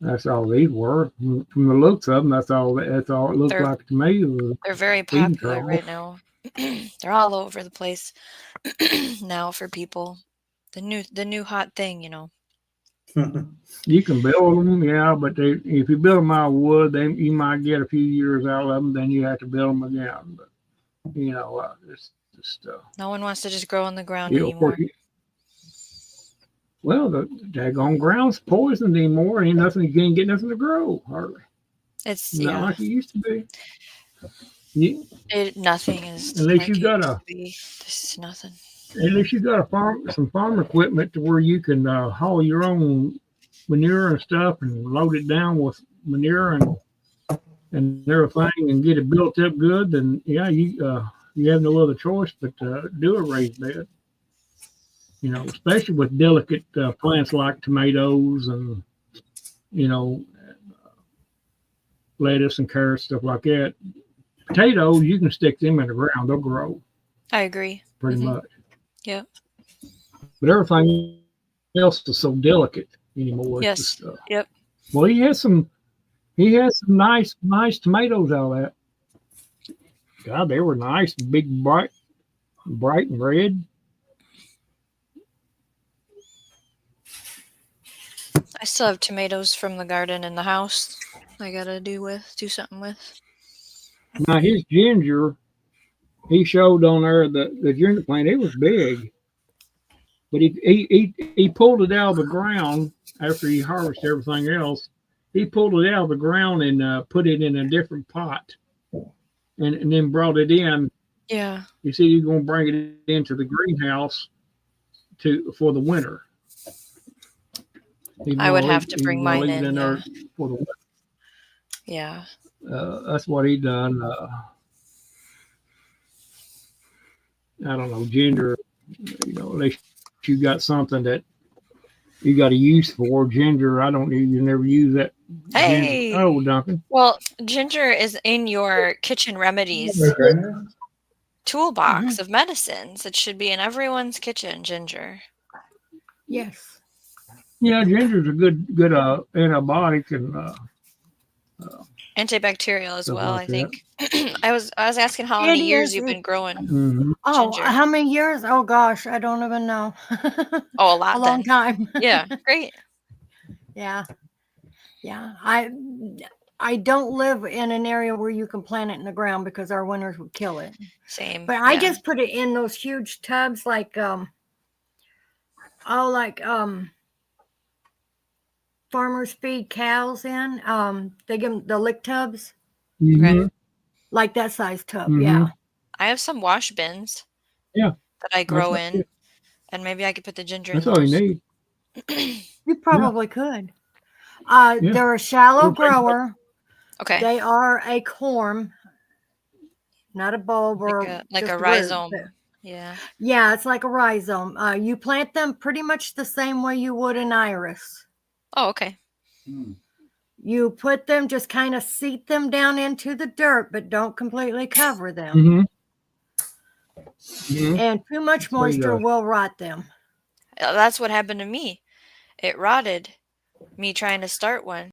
that's all these were. From the looks of them, that's all it looked like to me. They're very popular right now. They're all over the place now for people. The new hot thing, You can build them, yeah, but if you build them out of wood, you might get a few years out of them. Then you have to build them again. But it's just no one wants to just grow on the ground anymore. Well, the daggone ground's poisoned anymore. Ain't nothing. You can't get nothing to grow hardly. It's not like it used to be. Nothing is. At least you got This is nothing. At least you got some farm equipment to where you can haul your own manure and stuff and load it down with manure and everything and get it built up good, then yeah, you have no other choice but to do a raised bed. You know, especially with delicate plants like tomatoes and, you know, lettuce and carrots, stuff like that. Potatoes, you can stick them in the ground; they'll grow I agree. pretty Mhm. much. Yep. But everything else is so delicate anymore. Yes. It's just, Yep. well, he had some nice tomatoes out of that. God, they were nice, big, bright and red. I still have tomatoes from the garden in the house. I gotta do something with. Now his ginger, he showed on there the ginger plant. It was big, but he pulled it out of the ground after he harvested everything else. He pulled it out of the ground and put it in a different pot, and then brought it in. Yeah. He said he's going to bring it into the greenhouse for the winter. I would have to He's bring gonna mine leave it in. there Yeah. for the winter. Yeah. That's what he done. I don't know, ginger. You know, unless you got something that you got a use for ginger. I don't. You never use that. Hey. Ginger. Oh, Duncan. Well, ginger is in your kitchen remedies toolbox of medicines. It should be in everyone's kitchen. Ginger. Yes. Yeah, ginger's a good antibiotic and Antibacterial as stuff well, like I think. I was asking how It many years is, you've it- been growing. Mhm. Oh, Ginger. how many years? Oh gosh, I don't even know. Oh, a lot A long then. time. Yeah, great. Yeah. Yeah. I don't live in an area where you can plant it in the ground because our winters would kill it. Same. But I yeah. just put it in those huge tubs like farmers feed cows in. They give them the lick tubs, Mhm. like that size tub. Mhm. Yeah. I have some wash bins. Yeah. That I grow That's- in, and maybe I could put the ginger That's in all you those. need. You probably could. Yeah. They're a shallow Well, grower. Okay. They are a corm, not a bulb or like just a root, rhizome. but- Yeah. Yeah, it's like a rhizome. You plant them pretty much the same way you would an iris. Oh, okay. You put them, just kind of seat them down into the dirt, but don't completely cover them. Mhm. Mhm. And too much That's what he moisture does. will rot them. That's what happened to me. It rotted. Me trying to start one,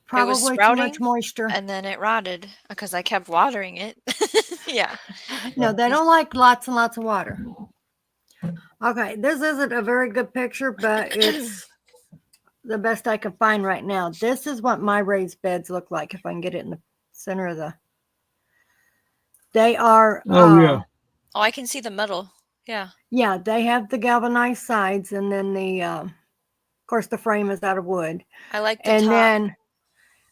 Probably too sprouting, much moisture. and then it rotted because I kept watering it. Yeah. No, they don't like lots and lots of water. Okay, this isn't a very good picture, but it's the best I can find right now. This is what my raised beds look like if I can get it in the center of the. They are. Oh yeah. Oh, I can see the metal. Yeah. Yeah, they have the galvanized sides, and then of course, the frame is out of wood. I like the And top. then,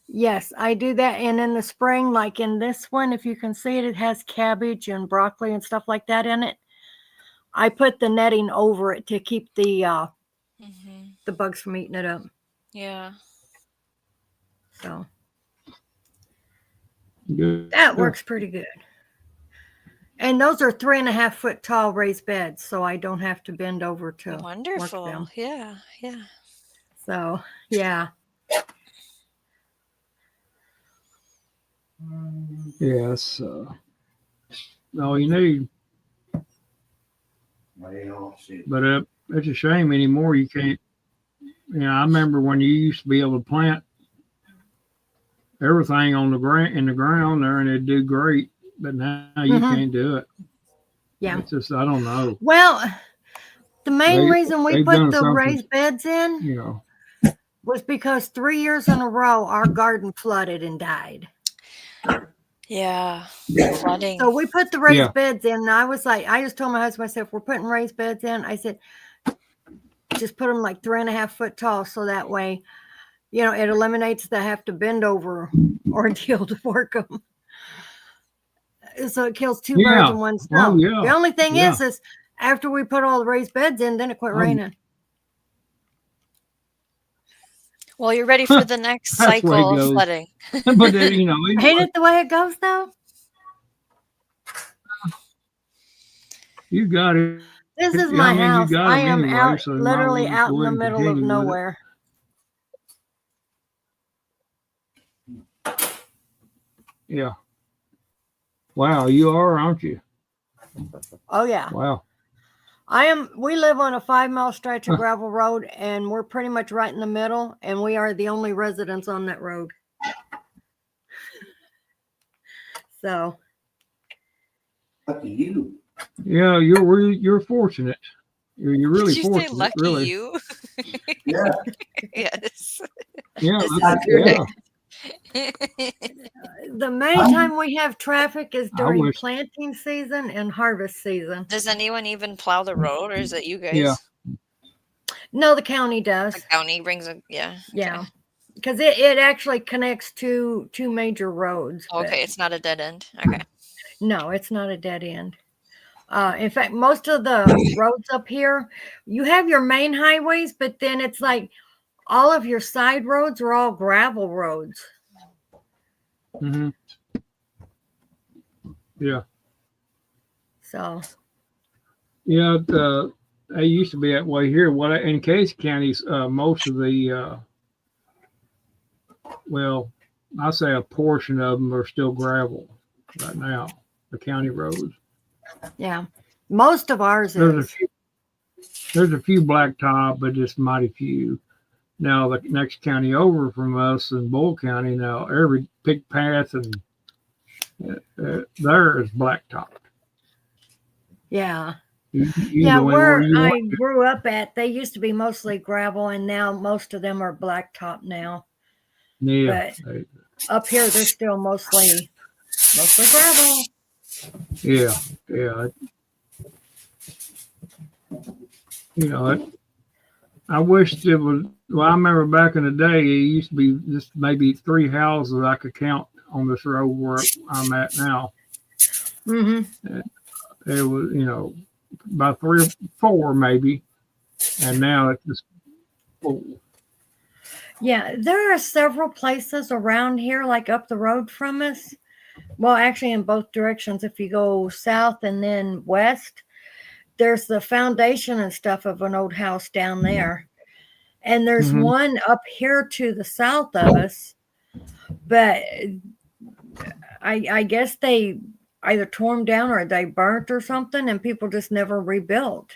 yes, I do that. And in the spring, like in this one, if you can see it, it has cabbage and broccoli and stuff like that in it. I put the netting over it to keep the bugs from eating it up. Yeah. So Good. that works pretty good. And those are 3.5 foot tall raised beds, so I don't have to bend over to work Wonderful. them. Yeah. Yeah. So yeah. Yes. All you need. But it's a shame anymore. You can't. You know, I remember when you used to be able to plant everything on the ground there, and it'd do great. But now you Mhm. can't do it. Yeah. It's just I don't know. Well, the main reason we they've put done the something. raised beds in You know. was because 3 years in a row our garden flooded and died. Yeah. Flooding. So we put the raised Yeah. beds in, and I was like, I just told my husband, I said, if we're putting raised beds in, I said, just put them like 3.5 foot tall, so that way, you know, it eliminates the have to bend over ordeal to work them. So it kills two birds Yeah. in one Oh, stone. yeah. The only thing Yeah. is after we put all the raised beds in, then it quit raining. Well, you're ready for the next That's the way it cycle of goes. flooding. But you know, Ain't it the way it goes though? you got it. This is I my mean, you house. got I them am anyway, out, so you might as literally well out go in the ahead and middle of continue with it. nowhere. Yeah. Wow, you are, aren't you? Oh yeah. Wow. I am. We live on a 5-mile stretch of Huh. gravel road, and we're pretty much right in the middle, and we are the only residents on that road. So Lucky you. Yeah, you're fortunate. You're really Did you say fortunate, lucky really. you? Yeah. Yes. Yeah, This that's- is yeah. the main time we have traffic is I during wish. planting season and harvest season. Does anyone even plow the road, or is it you guys? Yeah. No, the county does. The county brings a yeah. Yeah, because it actually connects to two major roads. but Okay, it's not a dead end. Okay. no, it's not a dead end. In fact, most of the roads up here, you have your main highways, but then it's like all of your side roads are all gravel roads. Hmm. Yeah. So Yeah. They used to be that way here. Well, in Casey County, most of the, well, I say a portion of them are still gravel right now, the county roads. yeah, most of ours is. There's a few blacktop, but just mighty few. Now the next county over from us in Bull County, now every pig path and there is blacktop. Yeah. You Yeah, go anywhere where you I want. grew up at, they used to be mostly gravel, and now most of them are blacktop now. Yeah, Up here, they're still mostly gravel. yeah, yeah. You know, I wish it was. Well, I remember back in the day, it used to be just maybe 3 houses I could count on this road where I'm at now. Mm-hmm. It was, you know, about 3 or 4 maybe, and now it's just full. Yeah, there are several places around here, like up the road from us. Well, actually, in both directions. If you go south and then west, there's the foundation and stuff of an old house down there. And there's Mhm. one up here to the south of us, but I guess they either tore them down or they burnt or something, and people just never rebuilt.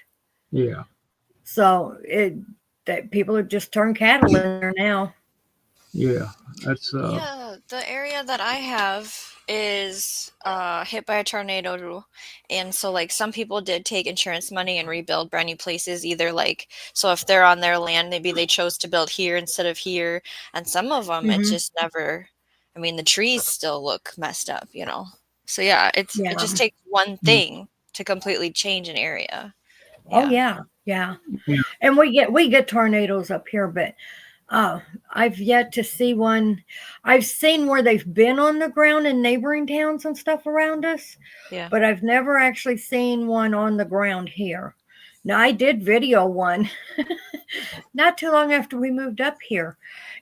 Yeah, So that people have just turned cattle in there now. yeah. That's Yeah, the area that I have is hit by a tornado, and so like some people did take insurance money and rebuild brand new places, either like, so if they're on their land, maybe they chose to build here instead of here, and some of them it Mhm. just never, I mean, the trees still look messed up, you know. So yeah, it Yeah. just takes one thing to completely change an area. Oh yeah. Yeah. And we get tornadoes up here, but I've yet to see one. I've seen where they've been on the ground in neighboring towns and stuff around us, Yeah. but I've never actually seen one on the ground here. Now I did video one not too long after we moved up here.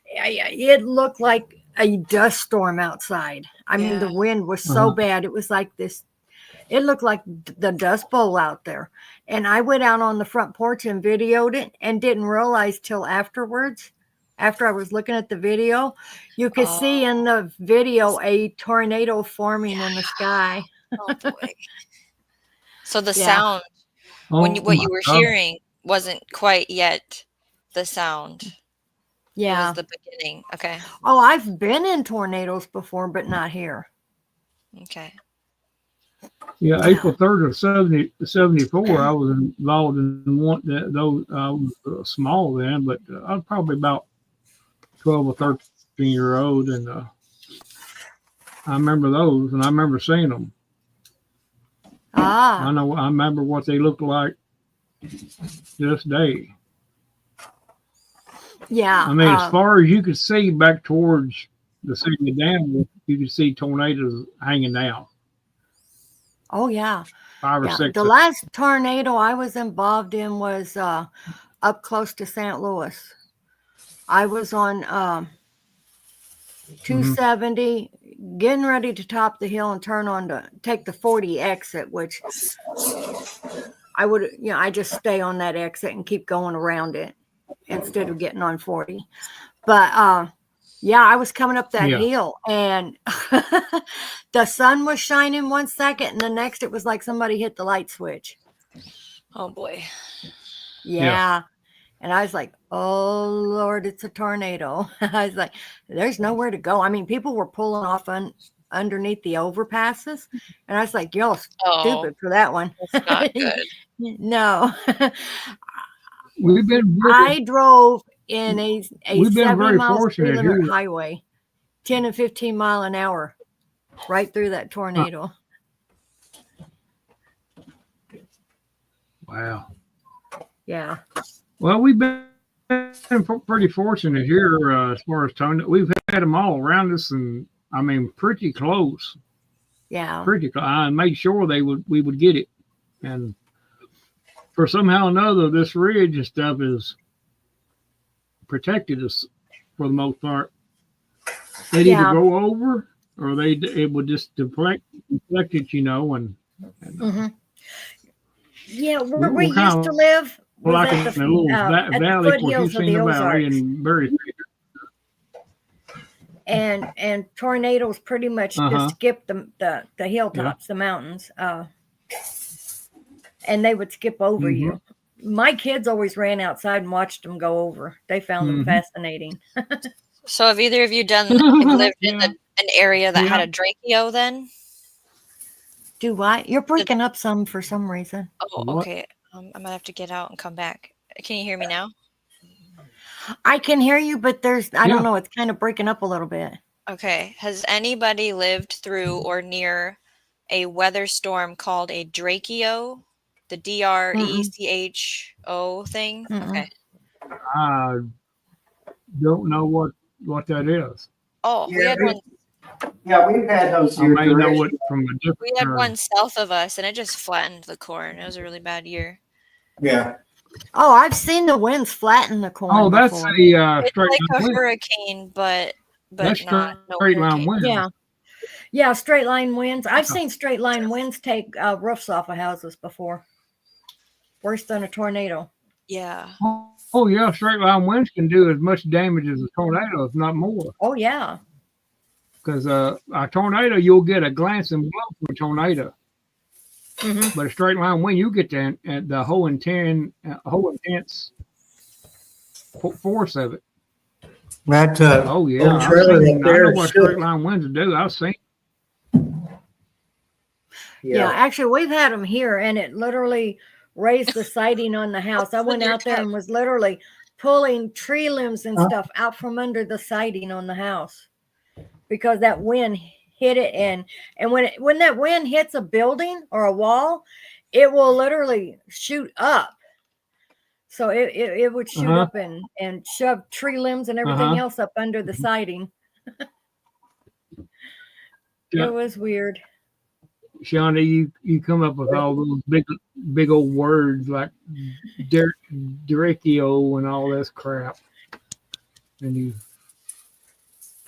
It looked like a dust storm outside. I mean, the Yeah. wind was so bad. It was like this. It looked like the Dust Bowl out there. And I went out on the front porch and videoed it and didn't realize till afterwards, after I was looking at the video, you could see in the video a tornado forming in the sky. Oh boy. So the Yeah. sound when you, Oh what my you were God. hearing wasn't quite yet the sound. It Yeah. was the beginning. Okay. Oh, I've been in tornadoes before, but not here. Okay. Yeah, April 3rd of 74, I was involved in one that those. I was small then, but I was probably about 12 or 13-year-old, and I remember those, and I remember seeing them. Ah. I remember what they looked like this day. Yeah. I mean, as far as you could see back towards the city of Danville, you could see tornadoes hanging down. Oh, yeah. 5 or Yeah. 6. The last tornado I was involved in was up close to St. Louis. I was on 270, getting ready to top the hill and turn on to take the 40 exit, which I would, I just stay on that exit and keep going around it instead of getting on 40. But yeah, I was coming up that hill and the sun was shining 1 second, and the next it was like somebody hit the light switch. Oh boy. Yeah. And I was like, oh Lord, it's a tornado. I was like, there's nowhere to go. I mean, people were pulling off underneath the overpasses. And I was like, y'all stupid for that one. That's not good. No. We've been I drove in a we've been 70 very mile fortunate speed limit here. highway, 10 and 15 mile an hour, right through that tornado. Wow. Yeah. Well, we've been pretty fortunate here as far as tornado. We've had them all around us, and I mean, pretty close. Yeah. Pretty close. I made sure we would get it, and for somehow or another, this ridge and stuff is protected us for the most part. They'd either go over or it would just deflect it, and yeah, where we're we used to live was like at in a little at the valley. Of course, foothills you've of seen the the valley Ozarks. and very. And tornadoes pretty much just skip the hilltops, the mountains, and they would skip over you. My kids always ran outside and watched them go over. They found them fascinating. So have either of you lived in an area that had a Drakeo then? Do what? You're breaking up some for some reason. Oh, okay. I might have to get out and come back. Can you hear me now? I can hear you, but I don't know, it's kind of breaking up a little bit. Okay. Has anybody lived through or near a weather storm called a Drakeo? The DRECHO thing? Okay. I don't know what that is. Oh, we had one. Yeah, we've had those I here. may know it from a different. We had one south of us, and it just flattened the corn. It was a really bad year. Yeah. Oh, I've seen the winds flatten the corn. Oh, that's before. a It's straight like line a wind. hurricane, but That's not no straight line hurricane. wind. Yeah, straight line winds. I've seen straight line winds take roofs off of houses before. Worse than a tornado. Yeah. Oh yeah, straight line winds can do as much damage as a tornado, if not more. Oh yeah. Because a tornado, you'll get a glancing blow from a tornado, but a straight line wind, you get the whole intense force of it. That Oh yeah, old trailer up I there know what shook. straight line winds do. I've seen. Yeah, actually, we've had them here, and it literally raised the siding on the house. I went out there and was literally pulling tree limbs and stuff out from under the siding on the house because that wind hit it. And when that wind hits a building or a wall, it will literally shoot up. So it would shoot up and shove tree limbs and everything else up under the siding. It was weird. Shawnee, you come up with all those big old words like Drakeo and all this crap, and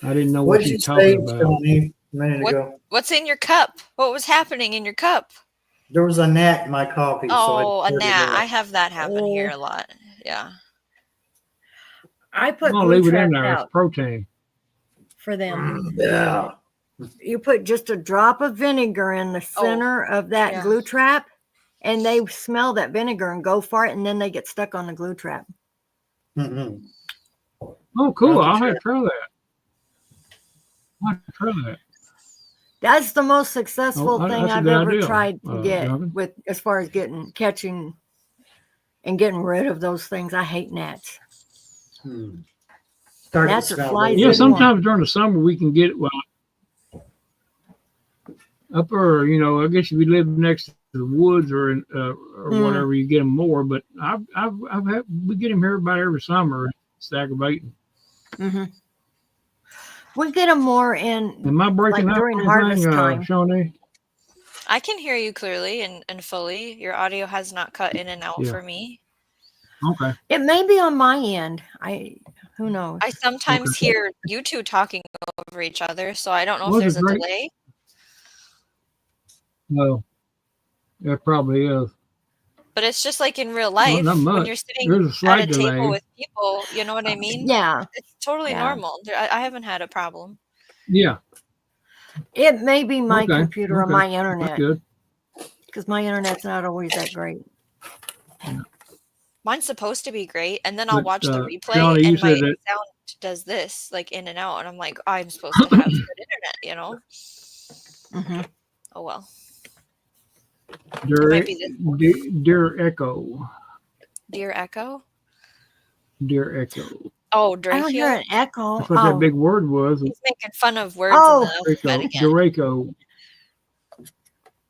I didn't know what What'd you you were talking say, about. Tony, a minute ago? What's in your cup? What was happening in your cup? There was a gnat in my coffee. Oh, so a gnat. I have that happen here a lot. Yeah. I put I'll glue leave it in traps there. It's out protein. for them. Yeah. You put just a drop of vinegar in the center of that glue trap, and they smell that vinegar and go for it, and then they get stuck on the glue trap. Mm-hmm. Oh, cool! I'll have to try that. I'll have to try that. That's the most successful thing that's a I've good ever idea, tried to get Jonathan. with as far as catching and getting rid of those things. I hate gnats. Gnats are flies. Yeah, sometimes during the summer we can get up or I guess if you live next to the woods or whatever, you get them more. But we get them here about every summer. It's aggravating. We get them more in. Am I breaking up during or harvest anything, time? Shawnee? I can hear you clearly and fully. Your audio has not cut in and out for me. Okay. It may be on my end. Who knows? I sometimes hear you two talking over each other, so I don't know Well, if there's it's a great. delay. No, that probably is. But it's just like in real life not when much. you're sitting There's a at slight a table delay. with people, you know what I mean? Yeah, It's totally Yeah. normal. I haven't had a problem. Yeah, it may be my Okay, computer or okay. my that's internet good. because my internet's not always that great. Mine's supposed to be great, and then I'll But, watch the replay, Shawnee, you and my said that sound does this like in and out, and I'm like, I'm supposed to have good internet, you know? Mhm. Oh well. dear, Might be this dear Echo, Dear Echo. dear Echo. Oh, I don't hear Draco. an echo. That's what that big word was. He's making fun of words Oh. in the alphabet again. Draco.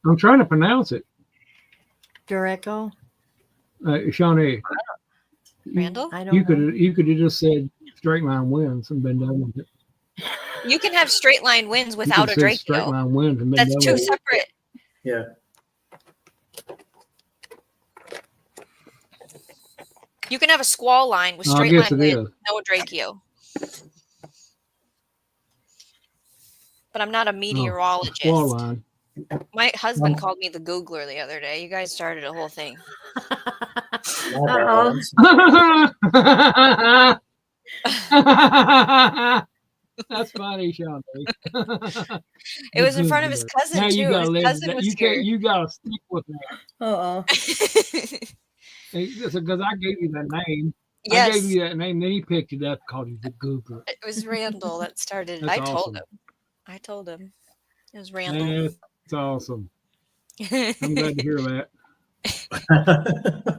I'm trying to pronounce it. Dureco. Shawnee, Randall, I don't you know. could have just said straight line wins and been done with it. you can have straight line wins You without could a have said straight Draco. line wins and been That's done two with it. separate. Yeah. You can have a squall line with I straight guess line it wins, is. no Draco. But I'm not a Squall meteorologist. line. My husband called me the Googler the other day. You guys started a whole thing. Uh-oh. That's funny, Shawnee. It was in front of his cousin Now you too. gotta His live. cousin That. was You here. can't. You gotta stick with that. Uh-oh. Because I gave you that name. I yes, gave you that name. Then he picked it up, called you the Googler. it was Randall that started. That's I told awesome. him. I told him. It was Randall. That's awesome. I'm glad to hear that.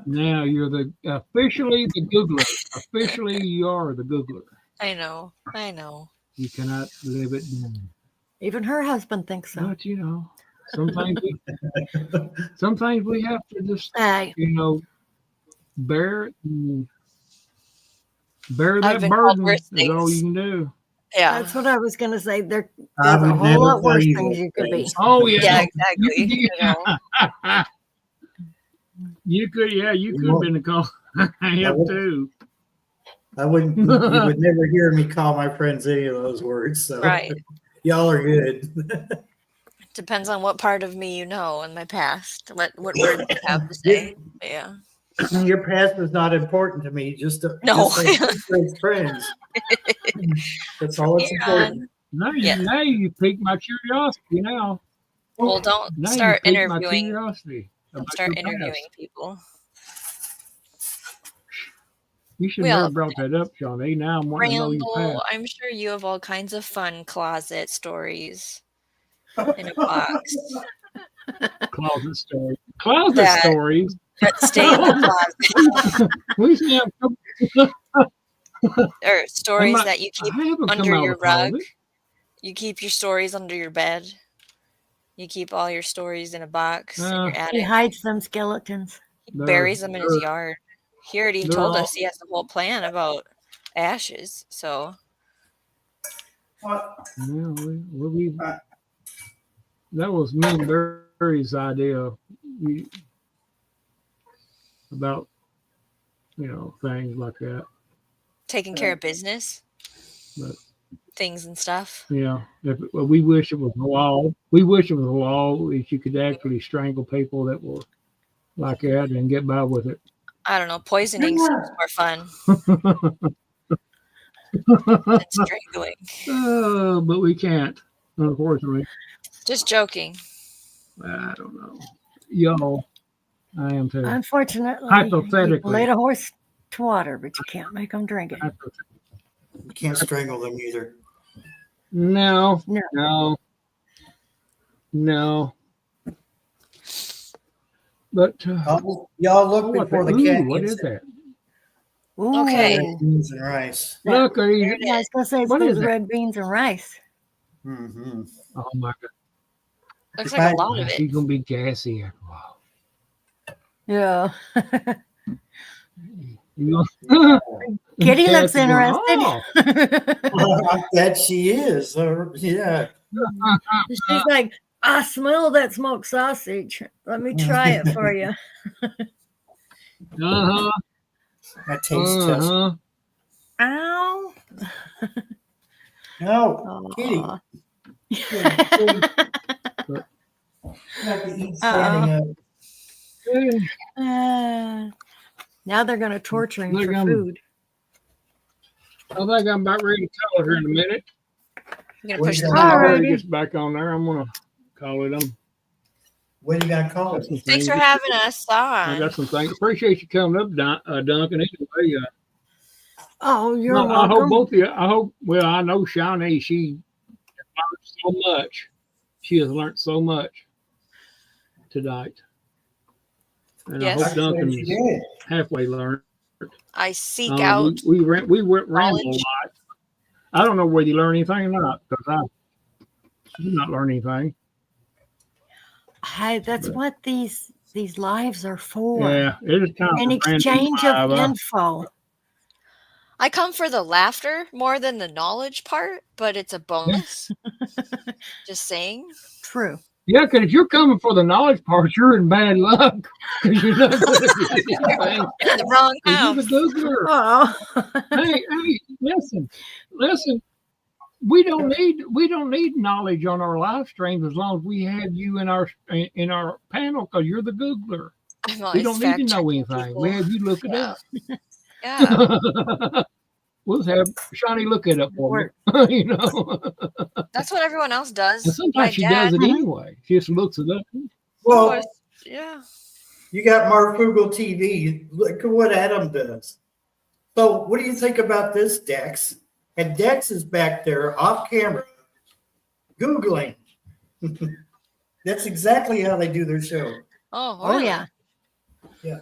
Now you're officially the Googler. Officially, you are the Googler. I know. I know. You cannot live it down. Even her husband thinks so. But sometimes we have to just Hey, bear it and bear I've that been called burden. worse Is all things. you can do. Yeah. that's what I was going to say. There's I a would whole never lot tell worse you things those you could be. things. Oh yeah. Yeah, exactly. You know. You could have been a call. I have too. I wouldn't. You would never hear me call my friends any of those words. So Right. y'all are good. Depends on what part of me you know in my past. What words you have to say. But yeah. Your past is not important to me. Just No. as friends. That's all that's important. Now Yeah. you piqued my curiosity. Now Well, don't you start piqued my interviewing. curiosity. Don't about start your past. interviewing people. You should We all never have brought that up, Shawnee. Now I'm wanting to know your Randall, past. I'm sure you have all kinds of fun closet stories in a box Closet stories. Closet That- stories. that stay in the closet, We should have. or stories I that you keep haven't under come out your of the closet. rug. You keep your stories under your bed. You keep all your stories in a box in your He attic. hides them skeletons. He They're- buries them in his they're- yard. He already they're told all- us he has a whole plan about ashes. So What? Yeah, that was me and Barry's idea about things like that. taking care of business, But things and stuff. we wish it was a law. We wish it was a law that you could actually strangle people that were like that and get by with it. I don't know. Poisoning seems more fun than strangling. But we can't, unfortunately. Just joking. I don't know. Y'all, I am too. Unfortunately, Hypothetically. you can lead a horse to water, but you can't make them drink it. You can't strangle them either. No. No. But Y'all look before the cat what gets is it. that? Ooh, Okay. Red beans and rice. that- Look, are you? There it I was is. going to say it's What is those it? red beans and rice. Mm-hmm. Oh my God! Looks like a lot of She's it. gonna be gassy after a while. Yeah. You gonna- Kitty looks Kathy going, interested. "Oh." I bet she is. Yeah. She's like, I smell that smoked sausage. Let me try it for you. Uh-huh. My taste test. Uh-huh. Ow. No, kitty. Aw. You have to eat standing up. Now they're going to torture him Look, for I'm- food. I think I'm about ready to call it here in a minute. I'm gonna What push you the got? button. All right. Before he gets back on there, I'm gonna call it. What are you gonna call Got it? some Thanks things. for having us I on. got some things. Appreciate you coming up, Duncan. Anyway, Oh, you're no, I hope welcome. both of you. I hope. Well, I know Shawnee. She learned so much. She has learned so much tonight, and Yes. I hope Duncan's You did. halfway learned. I seek out We went ramble a knowledge. lot. I don't know whether you learn anything or not because I did not learn anything. Hey, that's But- what these lives are for. Yeah, it is kind of An a random exchange of live. info. I come for the laughter more than the knowledge part, but it's a bonus. Just saying. True. Yeah, because if you're coming for the knowledge part, you're in bad luck. 'Cause you're not good at anything. In the wrong 'Cause house. You're the Googler. Oh. Hey, listen. We don't need knowledge on our live streams as long as we have you in our panel because you're the Googler. I'm We always don't need to know fact-checking anything. people. We have you look it Yeah. up. Yeah, We'll have Shawnee look it up for me. You know, that's what everyone else does. and My sometimes she dad, does it anyway. She just looks it up. Well, of course, yeah. you got Mark Google TV. Look at what Adam does. So, what do you think about this, Dex? And Dex is back there off camera, Googling. That's exactly how they do their show. Oh, Oh, really? yeah. Yeah.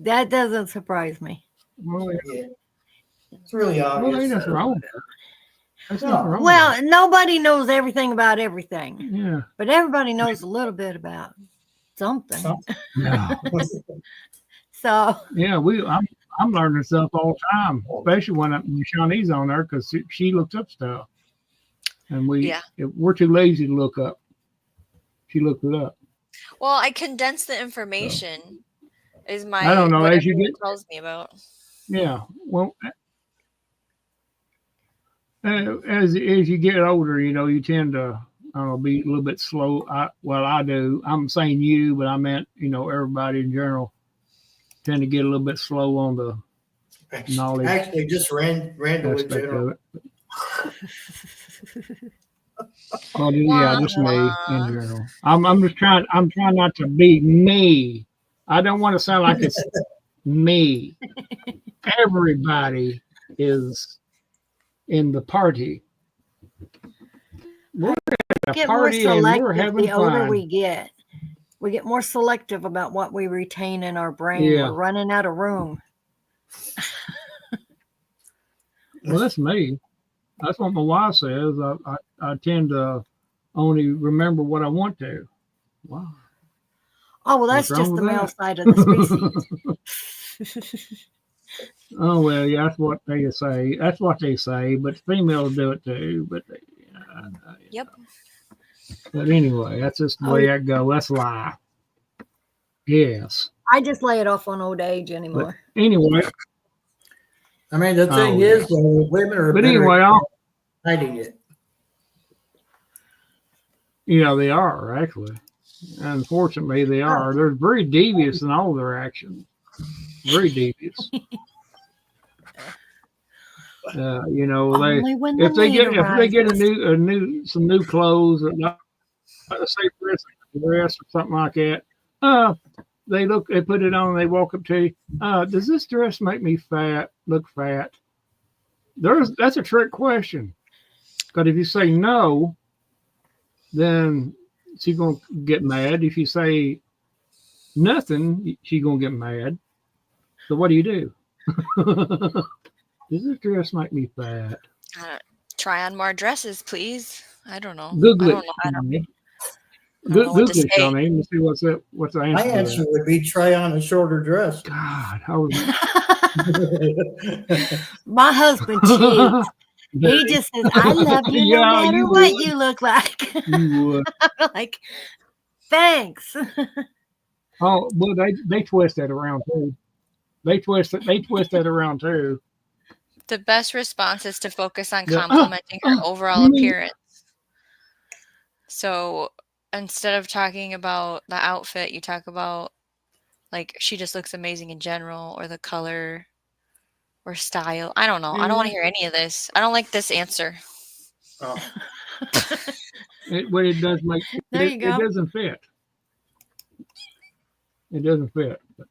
That doesn't surprise me. Well, Yeah. It's really well, ain't obvious. nothing wrong with that. That's No. nothing wrong with Well, nobody knows everything about everything, that. Yeah. but everybody knows a little bit about something. Something. Yeah. So, Yeah, I'm learning stuff all the time, especially when Shawnee's on there because she looks up stuff, and we're too lazy to look up. She looked it up. Well, I condense the information. Is my I don't know, what as you everyone get- tells me about. Yeah. Well, as you get older, you tend to I don't know, be a little bit slow. I do. I'm saying you, but I meant everybody in general tend to get a little bit slow on the knowledge Actually, just Randall in aspect general. of it. Oh, yeah, just me in general. I'm just trying. I'm trying not to be me. I don't want to sound like it's me. Everybody is in the party. We're at a get more party and we're selective having the older fun. we get. We get more selective about what we retain in our brain. Yeah. We're running out of room. Well, that's me. That's what my wife says. I tend to only remember what I want to. Wow. Oh, well, that's What's wrong just the with male that? side of the species. Oh well, yeah, that's what they say. That's what they say, but females do it too. But Yep. But anyway, that's just the way that go. That's life. Yes. I just lay it off on old age anymore. Anyway, I mean, the thing Oh, is, though, women are but better anyway, at hiding it. they are actually. Unfortunately, they are. They're very devious in all their actions. Very devious. They Only when the if they need get arises. some new clothes, say for instance a dress or something like that, they put it on, and they walk up to you. Does this dress make me look fat? That's a trick question. Because if you say no, then she's gonna get mad. If you say nothing, she's gonna get mad. So what do you do? Does this dress make me fat? Try on more dresses, please. I don't know. Google I it. don't know. I don't know Google what to it, say. Shawnee, and see what's the answer. My to answer that. would be try on a shorter dress. God, how was My husband cheats. He just says, I love you no Yeah, matter you what would. you look like. you would. I'm like, thanks. Oh, well, they twist that around too. They twist that around too. The best response is to focus on Yeah. complimenting her overall you mean- appearance. So instead of talking about the outfit, you talk about like she just looks amazing in general, or the color, or style. I don't know. I don't want to hear any of this. I don't like this answer. Oh, What it does make There it, you go. it doesn't fit. It doesn't fit. But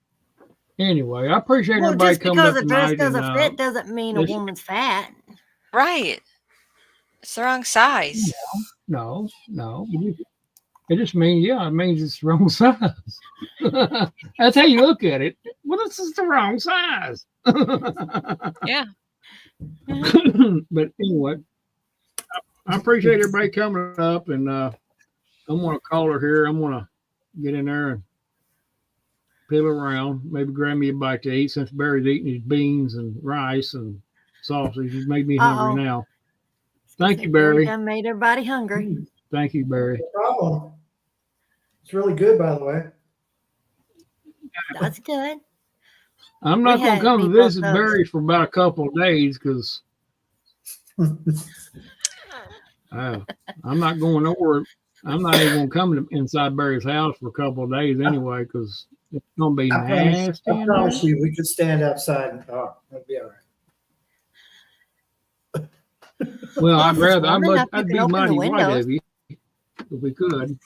anyway, I appreciate Well, everybody just coming because up a dress tonight. doesn't And, fit doesn't mean a this- woman's fat. Right. It's the wrong size. no. It just means, it means it's the wrong size. That's how you look at it. Well, this is the wrong size. Yeah. But anyway, I appreciate everybody coming up, and I'm gonna call her here. I'm gonna get in there and peel around, maybe grab me a bite to eat since Barry's eating his beans and rice and sausage. He's made me hungry Uh-oh. now. Thank you, Barry. Done made everybody hungry. Thank you, Barry. No problem. It's really good, by the way. That's good. I'm not We gonna had come to meatball visit toast. Barry for about a couple of days because I'm not going nowhere. I'm not even gonna come to inside Barry's house for a couple of days anyway because it's gonna be nasty. I in promise there. you, we could stand outside and talk. That'd be all right. Well, I'd If it's rather warm enough, you I'd can be open the mighty white windows. of you if we could.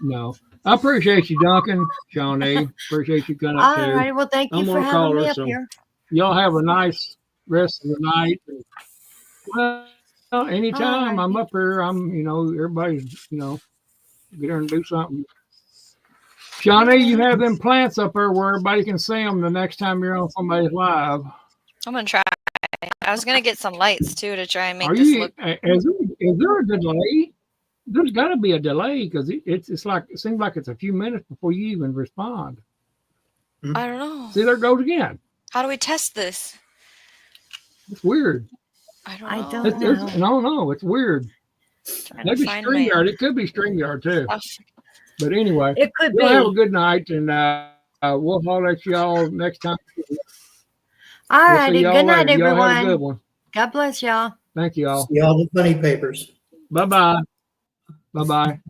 No, I appreciate you, Duncan, Shawnee. Appreciate you coming up All too. right. Well, thank you I'm for gonna having call me her, up so- here. Y'all have a nice rest of the night. Well, anytime All I'm right. up here, everybody's, get her and do something. Shawnee, you have them plants up there where everybody can see them the next time you're on somebody's live. I'm gonna try. I was gonna get some lights too to try and make Are this you? look. Is there a delay? There's got to be a delay because it's like it seems like it's a few minutes before you even respond. I don't know. See, there it goes again. How do we test this? It's weird. I don't I know. don't It's no, it's weird. Trying to Maybe find my StreamYard. It could be StreamYard too. stuff. But anyway, It could y'all have a be. good night, and we'll holler at y'all next time. All We'll righty. see y'all Good night, later. Y'all have a good everyone. one. God bless y'all. Thank y'all. See all the funny papers. Bye bye. Bye bye.